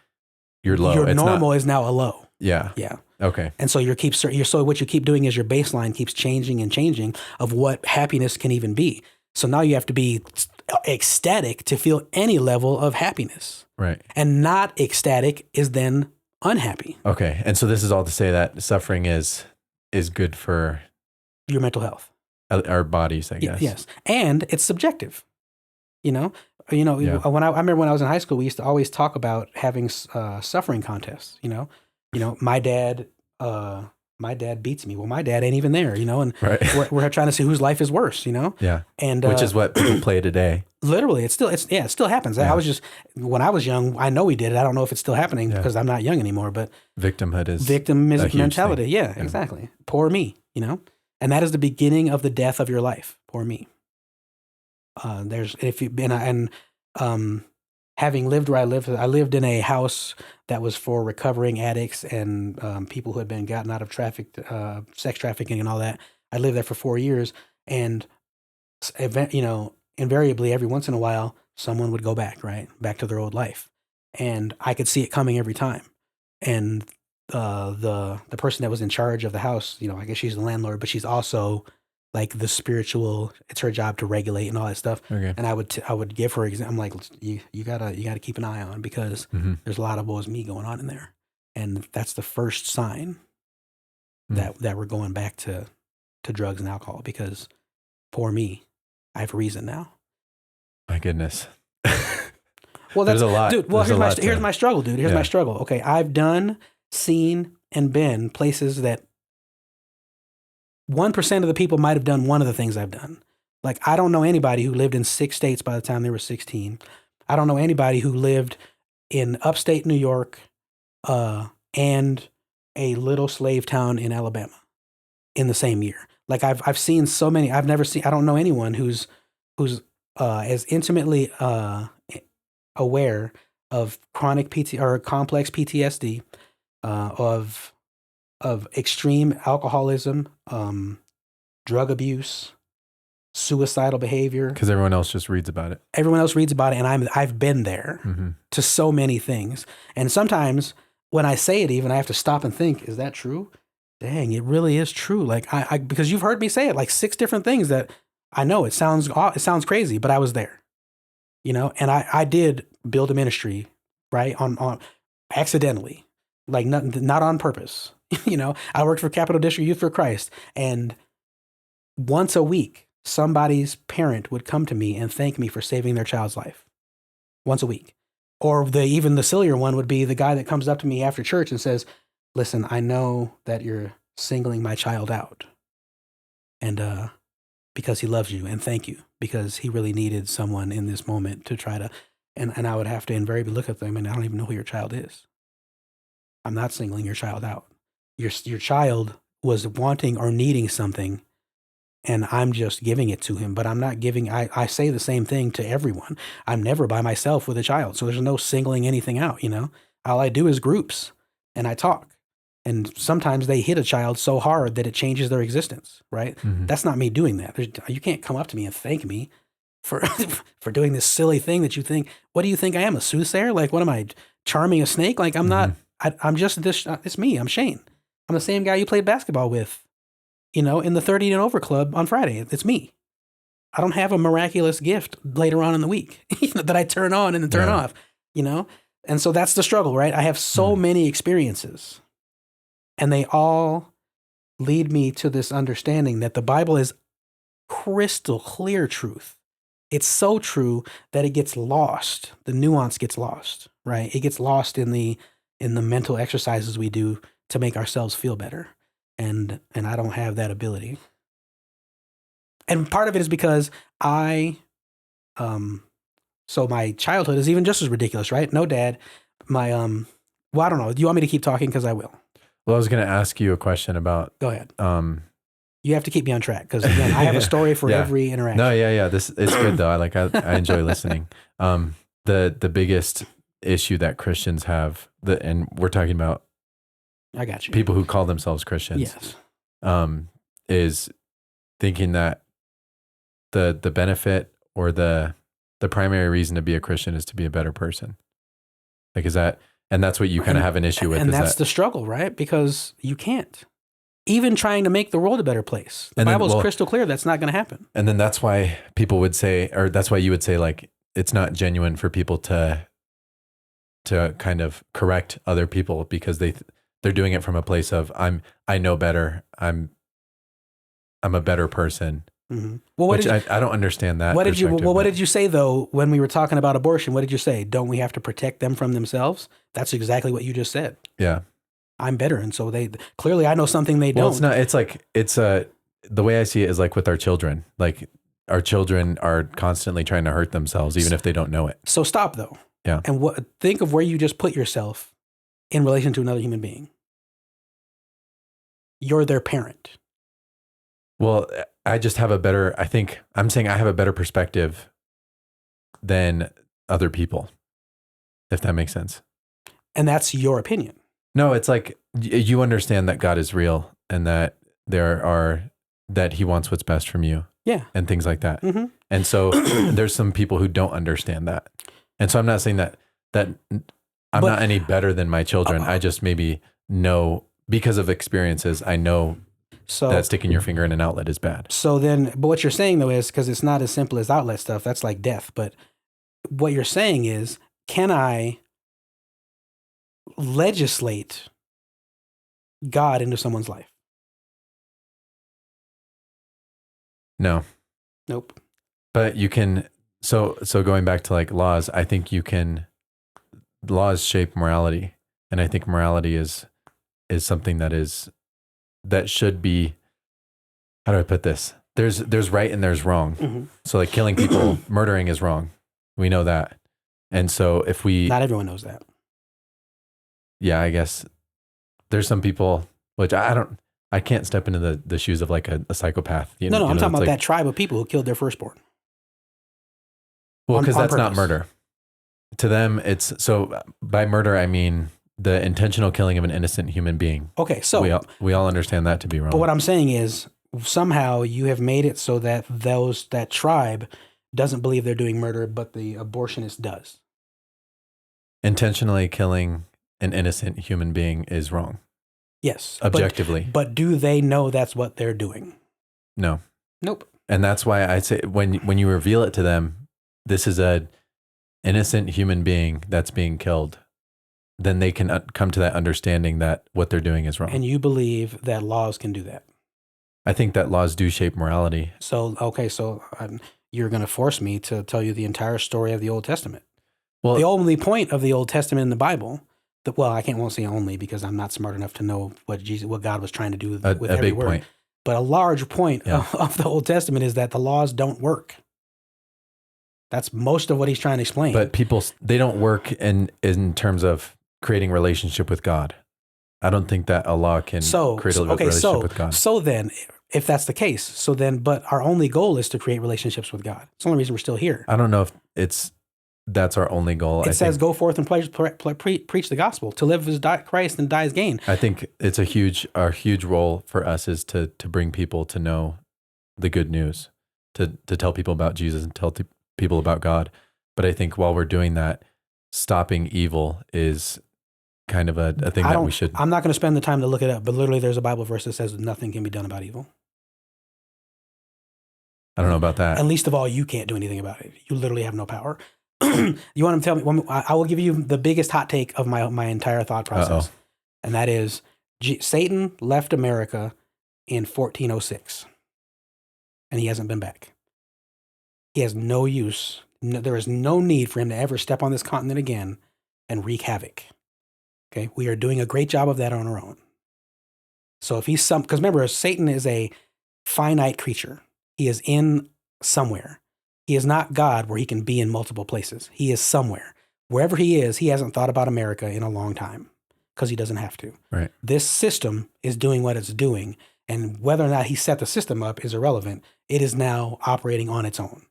you're low. Your It's normal not, is now a low. yeah. Yeah. Okay. And so so what you keep doing is your baseline keeps changing and changing of what happiness can even be. So now you have to be ecstatic to feel any level of happiness. Right. And not ecstatic is then unhappy. Okay. And so this is all to say that suffering is good for Your mental health. our bodies, I guess. Yes. And it's subjective. Yeah. I remember when I was in high school, we used to always talk about having suffering contests. My dad beats me. Well, my dad ain't even there. And Right. we're trying to see whose life is worse. Yeah. And Which is what people play today. literally, it still happens. Yeah. When I was young, I know we did it. I don't know if it's still happening because I'm not young anymore. But Victimhood is victim a huge mentality. thing. Yeah, exactly. Poor me. And that is the beginning of the death of your life. Poor me. Having lived where I lived in a house that was for recovering addicts and people who had been gotten out of sex trafficking and all that. I lived there for 4 years, and invariably, every once in a while, someone would go back to their old life, and I could see it coming every time. And the person that was in charge of the house, I guess she's the landlord, but she's also like the spiritual. It's her job to regulate and all that stuff. Okay. And I would give her I'm like, you gotta keep an eye on, because there's a lot of woe is me going on in there, and that's the first sign that we're going back to drugs and alcohol, because poor me, I have reason now. My goodness. Well, there's a lot. Dude, well, here's my struggle, dude. Here's Yeah. my struggle. Okay, I've done, seen, and been places that 1% of the people might have done one of the things I've done. Like, I don't know anybody who lived in 6 states by the time they were 16. I don't know anybody who lived in upstate New York and a little slave town in Alabama in the same year. Like I've seen so many. I don't know anyone who's as intimately aware of chronic PT or complex PTSD, of extreme alcoholism, drug abuse, suicidal behavior. Because everyone else just reads about it. Everyone else reads about it, and I've been there to so many things. And sometimes when I say it, even I have to stop and think, is that true? Dang, it really is true. Like I because you've heard me say it like 6 different things that I know it sounds crazy, but I was there, and I did build a ministry, right? On accidentally, like not on purpose. I worked for Capital District Youth for Christ, and once a week, somebody's parent would come to me and thank me for saving their child's life. Once a week. Or even the sillier one would be the guy that comes up to me after church and says, listen, I know that you're singling my child out, and because he loves you, and thank you, because he really needed someone in this moment to try to, and I would have to invariably look at them, and I don't even know who your child is. I'm not singling your child out. Your child was wanting or needing something, and I'm just giving it to him, but I'm not giving, I say the same thing to everyone. I'm never by myself with a child, so there's no singling anything out, All I do is groups, and I talk. And sometimes they hit a child so hard that it changes their existence, right? That's not me doing that. You can't come up to me and thank me for for doing this silly thing that you think, what do you think I am, a soothsayer? Like, what am I, charming a snake? Like, I'm not, I'm just this, it's me, I'm Shane. I'm the same guy you played basketball with, in the 30 and over club on Friday. It's me. I don't have a miraculous gift later on in the week that I turn on and then turn off, And so that's the struggle, right? I have so many experiences, and they all lead me to this understanding that the Bible is crystal clear truth. It's so true that it gets lost. The nuance gets lost, right? It gets lost in the mental exercises we do to make ourselves feel better. And I don't have that ability. And part of it is because so my childhood is even just as ridiculous, right? No dad. I don't know. Do you want me to keep talking? Because I will. Well, I was going to ask you a question about. Go ahead. You have to keep me on track because, again, I have a story for every interaction. No, yeah. It's good though. I enjoy listening. The biggest issue that Christians have, and we're talking about, I got you, people who call themselves Christians, yes, is thinking that the benefit or the primary reason to be a Christian is to be a better person. Like, is that, and that's what you kind of have an issue with. And that's the struggle, right? Because you can't. Even trying to make the world a better place. The Bible is crystal clear that's not going to happen. And then that's why people would say, or that's why you would say, like, it's not genuine for people to kind of correct other people because they're doing it from a place of I know better. I'm a better person. Mm-hmm. Well, I don't understand that. What did you say though when we were talking about abortion? What did you say? Don't we have to protect them from themselves? That's exactly what you just said. Yeah. I'm better, and so they clearly I know something they don't. Well, it's not. It's like the way I see it is like with our children. Like our children are constantly trying to hurt themselves, even if they don't know it. So stop though. Yeah. And think of where you just put yourself in relation to another human being. You're their parent. Well, I just have I'm saying I have a better perspective than other people, if that makes sense. And that's your opinion. No, it's like you understand that God is real and that that he wants what's best from you. Yeah. And things like that. Mm-hmm. And so there's some people who don't understand that. And so I'm not saying that I'm not any better than my children. I just maybe know because of experiences, I know that sticking your finger in an outlet is bad. So then, but what you're saying though is, because it's not as simple as outlet stuff, that's like death. But what you're saying is, can I legislate God into someone's life? No. Nope. But you can, so going back to like laws, I think laws shape morality. And I think morality is something that should be, how do I put this? There's right and there's wrong. Mm-hmm. So like killing people, murdering is wrong. We know that. And so if we... Not everyone knows that. Yeah, I guess there's some people, which I can't step into the shoes of like a psychopath. No, I'm talking about that tribe of people who killed their firstborn. Well, because that's not purpose. murder. To them, it's so by murder, I mean the intentional killing of an innocent human being. Okay, so we all understand that to be wrong. But what I'm saying is somehow you have made it so that that tribe doesn't believe they're doing murder, but the abortionist does. Intentionally killing an innocent human being is wrong. Yes. Objectively. But do they know that's what they're doing? No. Nope. And that's why I say when you reveal it to them, this is a innocent human being that's being killed, then they can come to that understanding that what they're doing is wrong. And you believe that laws can do that? I think that laws do shape morality. So, okay, you're going to force me to tell you the entire story of the Old Testament. Well, the only point of the Old Testament in the Bible, won't say only because I'm not smart enough to know what God was trying to do with every big word. Point. But a large point of the Old Testament is that the laws don't work. That's most of what he's trying to explain. But people, they don't work in terms of creating relationship with God. I don't think that a law can create a relationship with God. So then, if that's the case, but our only goal is to create relationships with God. It's the only reason we're still here. I don't know if that's our only goal. It says, go forth and preach the gospel. To live is Christ and die is gain. I think it's our huge role for us is to bring people to know the good news, to tell people about Jesus and tell people about God. But I think while we're doing that, stopping evil is kind of a thing that we should. I'm not going to spend the time to look it up, but literally there's a Bible verse that says nothing can be done about evil. I don't know about that. And least of all, you can't do anything about it. You literally have no power. You want to tell me? I will give you the biggest hot take of my entire thought process. And that is Satan left America in 1406 and he hasn't been back. He has no use. There is no need for him to ever step on this continent again and wreak havoc. Okay. We are doing a great job of that on our own. So if he's because remember, Satan is a finite creature. He is in somewhere. He is not God where he can be in multiple places. He is somewhere. Wherever he is, he hasn't thought about America in a long time because he doesn't have to. Right. This system is doing what it's doing. And whether or not he set the system up is irrelevant. It is now operating on its own.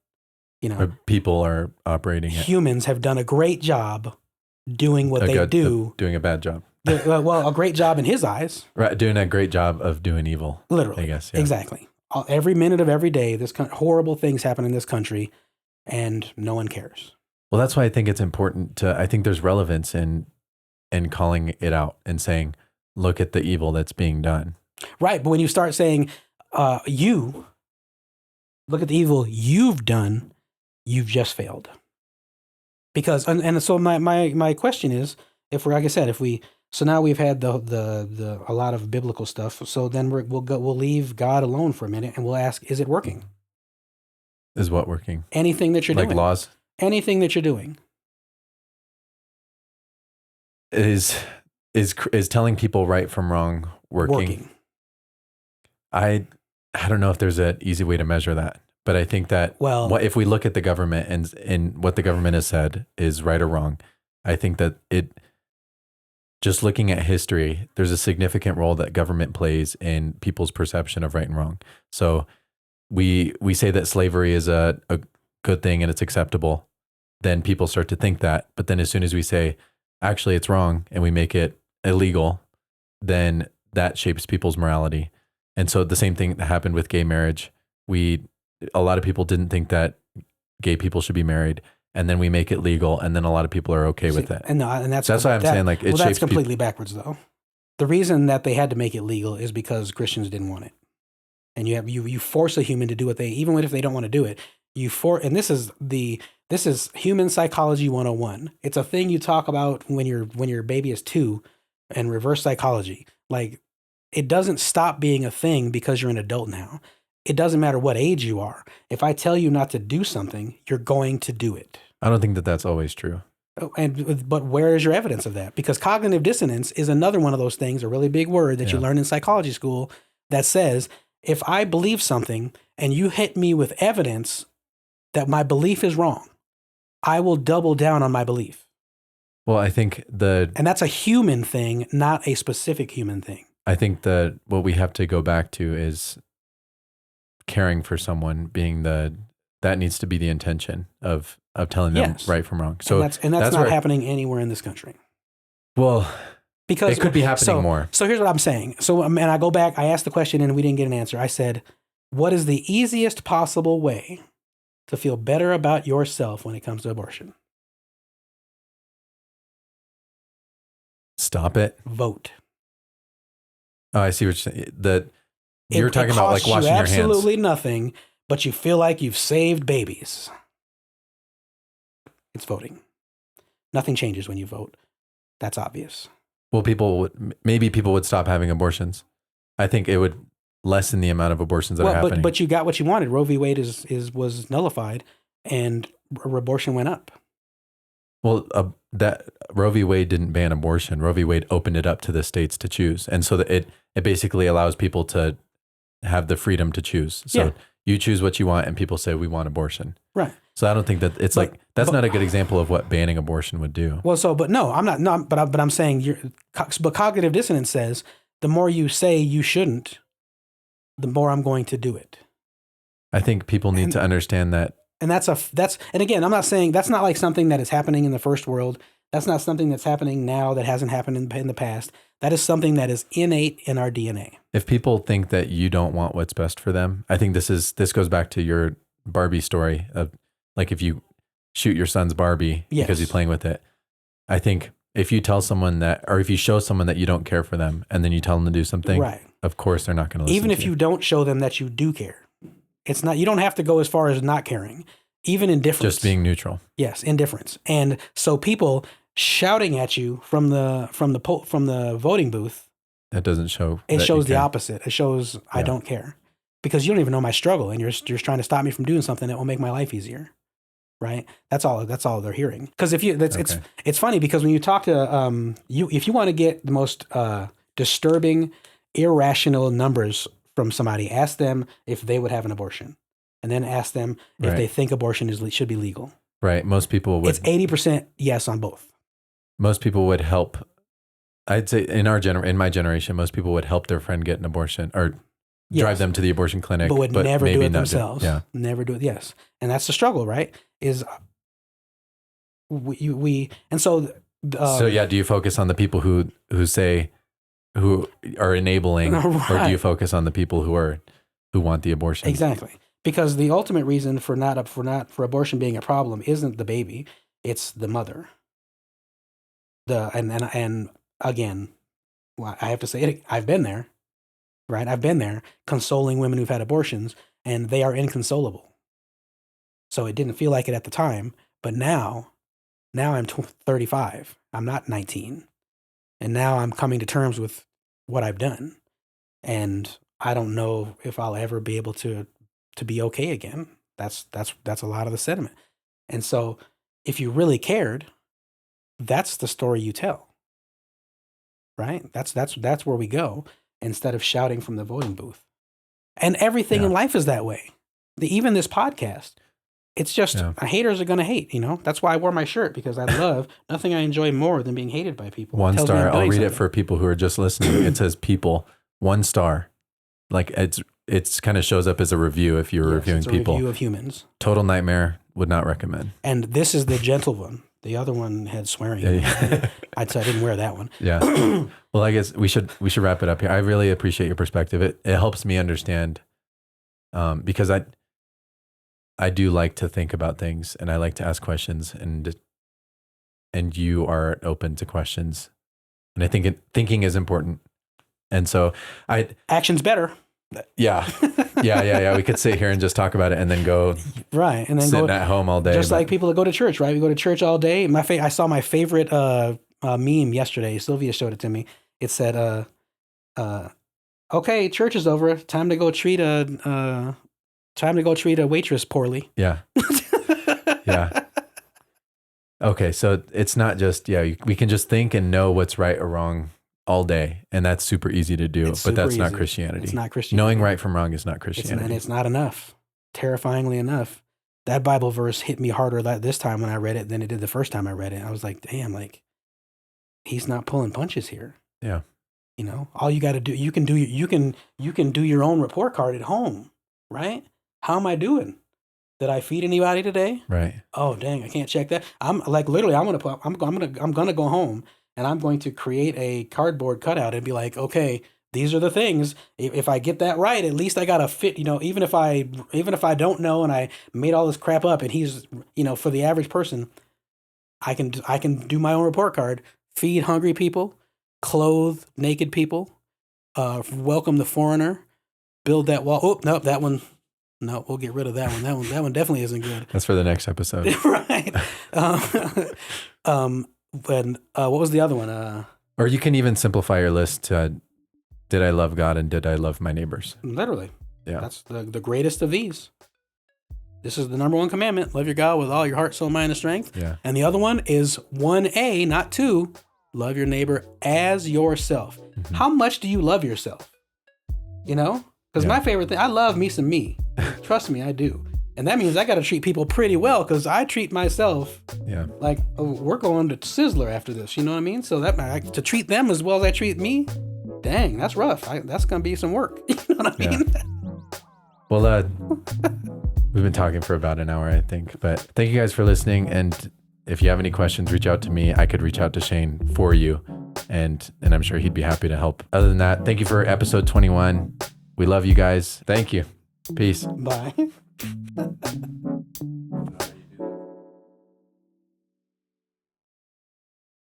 People are operating it. Humans have done a great job doing what they do. Doing a bad job. A great job in his eyes. Right. Doing a great job of doing evil. Literally. I guess. Yeah. Exactly. Every minute of every day, horrible things happen in this country and no one cares. Well, that's why I think it's important I think there's relevance in calling it out and saying, look at the evil that's being done. Right. But when you start saying, you look at the evil you've done, you've just failed. Because, and so my question is, so now we've had a lot of biblical stuff. So then we'll leave God alone for a minute and we'll ask, is it working? Is what working? Anything that you're doing. Like laws? Anything that you're doing. Is telling people right from wrong working? I don't know if there's an easy way to measure that, but I think that if we look at the government and what the government has said is right or wrong, I think that just looking at history, there's a significant role that government plays in people's perception of right and wrong. So we say that slavery is a good thing and it's acceptable, then people start to think that. But then as soon as we say, actually it's wrong and we make it illegal, then that shapes people's morality. And so the same thing that happened with gay marriage. A lot of people didn't think that gay people should be married. And then we make it legal, and then a lot of people are okay with it. And that's why I'm saying like it shapes. That's completely backwards, though. The reason that they had to make it legal is because Christians didn't want it, and you force a human to do what even if they don't want to do it, and this is human psychology 101. It's a thing you talk about when your baby is 2, and reverse psychology. Like it doesn't stop being a thing because you're an adult now. It doesn't matter what age you are. If I tell you not to do something, you're going to do it. I don't think that that's always true. But where is your evidence of that? Because cognitive dissonance is another one of those things, a really big word that you learn in psychology school that says, if I believe something and you hit me with evidence that my belief is wrong, I will double down on my belief. Well, I think And that's a human thing, not a specific human thing. what we have to go back to is caring for someone being that needs to be the intention of telling them Yes. right from wrong. So and that's not happening anywhere in this country. Well, because it could be happening more. So here's what I'm saying. So, and I go back, I asked the question and we didn't get an answer. I said, what is the easiest possible way to feel better about yourself when it comes to abortion? Stop it. Vote. Oh, I see what you're saying. You're talking about like washing your hands. Absolutely nothing, but you feel like you've saved babies. It's voting. Nothing changes when you vote. That's obvious. Well, maybe people would stop having abortions. I think it would lessen the amount of abortions that are happening. But you got what you wanted. Roe v. Wade was nullified, and abortion went up. Well, that Roe v. Wade didn't ban abortion. Roe v. Wade opened it up to the states to choose, and so that it basically allows people to have the freedom to choose. So you choose what you want, and people say we want abortion. Right. So I don't think that that's not a good example of what banning abortion would do. Well, but no, I'm not. No, but I'm saying but cognitive dissonance says the more you say you shouldn't, the more I'm going to do it. I think people need to understand that. And and again, I'm not saying that's not like something that is happening in the first world. That's not something that's happening now that hasn't happened in the past. That is something that is innate in our DNA. If people think that you don't want what's best for them, I think this goes back to your Barbie story of like if you shoot your son's Barbie because he's playing with it. I think if you tell someone that, or if you show someone that you don't care for them and then you tell them to do something, right, of course they're not going to listen. Even if you don't show them that you do care. It's not, you don't have to go as far as not caring, even indifference. Just being neutral. Yes, indifference. And so people shouting at you from the voting booth, that doesn't show. It shows the opposite. It shows I don't care because you don't even know my struggle, and you're trying to stop me from doing something that will make my life easier. Right? That's all they're hearing. Because it's funny because when you talk to if you want to get the most disturbing, irrational numbers from somebody, ask them if they would have an abortion, and then ask them if they think abortion should be legal. Right. Most people would. It's 80% yes on both. Most people would help. I'd say in my generation, most people would help their friend get an abortion or drive them to the abortion clinic, but would never do it themselves. Never do it. Yes, and that's the struggle, right? Is we and so. So do you focus on the people who are enabling, right, or do you focus on the people who want the abortion? Exactly, because the ultimate reason for abortion being a problem isn't the baby; it's the mother. And again, well, I have to say it. I've been there, right? I've been there consoling women who've had abortions, and they are inconsolable. So it didn't feel like it at the time, but now I'm 35. I'm not 19. And now I'm coming to terms with what I've done. And I don't know if I'll ever be able to be okay again. That's a lot of the sentiment. And so if you really cared, that's the story you tell. Right? That's where we go instead of shouting from the voting booth. And everything in life is that way. Even this podcast. It's just haters are going to hate, That's why I wore my shirt, because I love nothing I enjoy more than being hated by people. 1 star. I'll read it for people who are just listening. It says people, 1 star. Like it's kind of shows up as a review if you're reviewing people. Review of humans. Total nightmare. Would not recommend. And this is the gentle one. The other one had swearing. I didn't wear that one. Yeah. Well, I guess we should wrap it up here. I really appreciate your perspective. It helps me understand because I do like to think about things and I like to ask questions and you are open to questions. And I think thinking is important. And so action's better. Yeah. We could sit here and just talk about it and then go right. And then sitting at home all day. Just like people that go to church, right? We go to church all day. I saw my favorite meme yesterday. Sylvia showed it to me. It said, okay, church is over. Time to go treat a waitress poorly. Yeah. Yeah. Okay. So it's not just, we can just think and know what's right or wrong all day. And that's super easy to do, but that's not Christianity. It's not Christianity. Knowing right from wrong is not Christianity. And it's not enough. Terrifyingly enough. That Bible verse hit me harder this time when I read it than it did the first time I read it. I was like, damn, he's not pulling punches here. Yeah. You know, all you got to do, you can do your own report card at home, right? How am I doing? Did I feed anybody today? Right. Oh, dang, I can't check that. I'm like, literally, I'm gonna go home and I'm going to create a cardboard cutout and be like, okay, these are the things. If I get that right, at least I got to fit, you know, even if I don't know and I made all this crap up and he's, you know, for the average person, I can do my own report card, feed hungry people, clothe naked people, welcome the foreigner, build that wall. Oh, no, that one. No, we'll get rid of that one. That one definitely isn't good. That's for the next episode. Right. And what was the other one? Or you can even simplify your list to, did I love God and did I love my neighbors? Literally. Yeah. That's the greatest of these. This is the number one commandment. Love your God with all your heart, soul, mind, and strength. Yeah. And the other one is 1A, not 2. Love your neighbor as yourself. Mm-hmm. How much do you love yourself? You know? Because my favorite thing, I love me some me. Trust me, I do. And that means I got to treat people pretty well because I treat myself like, oh, we're going to Sizzler after this. You know what I mean? So that to treat them as well as I treat me, dang, that's rough. That's going to be some work. You know what I mean? Well, we've been talking for about an hour, I think. But thank you guys for listening. And if you have any questions, reach out to me. I could reach out to Shane for you. And I'm sure he'd be happy to help. Other than that, thank you for episode 21. We love you guys. Thank you. Peace. Bye.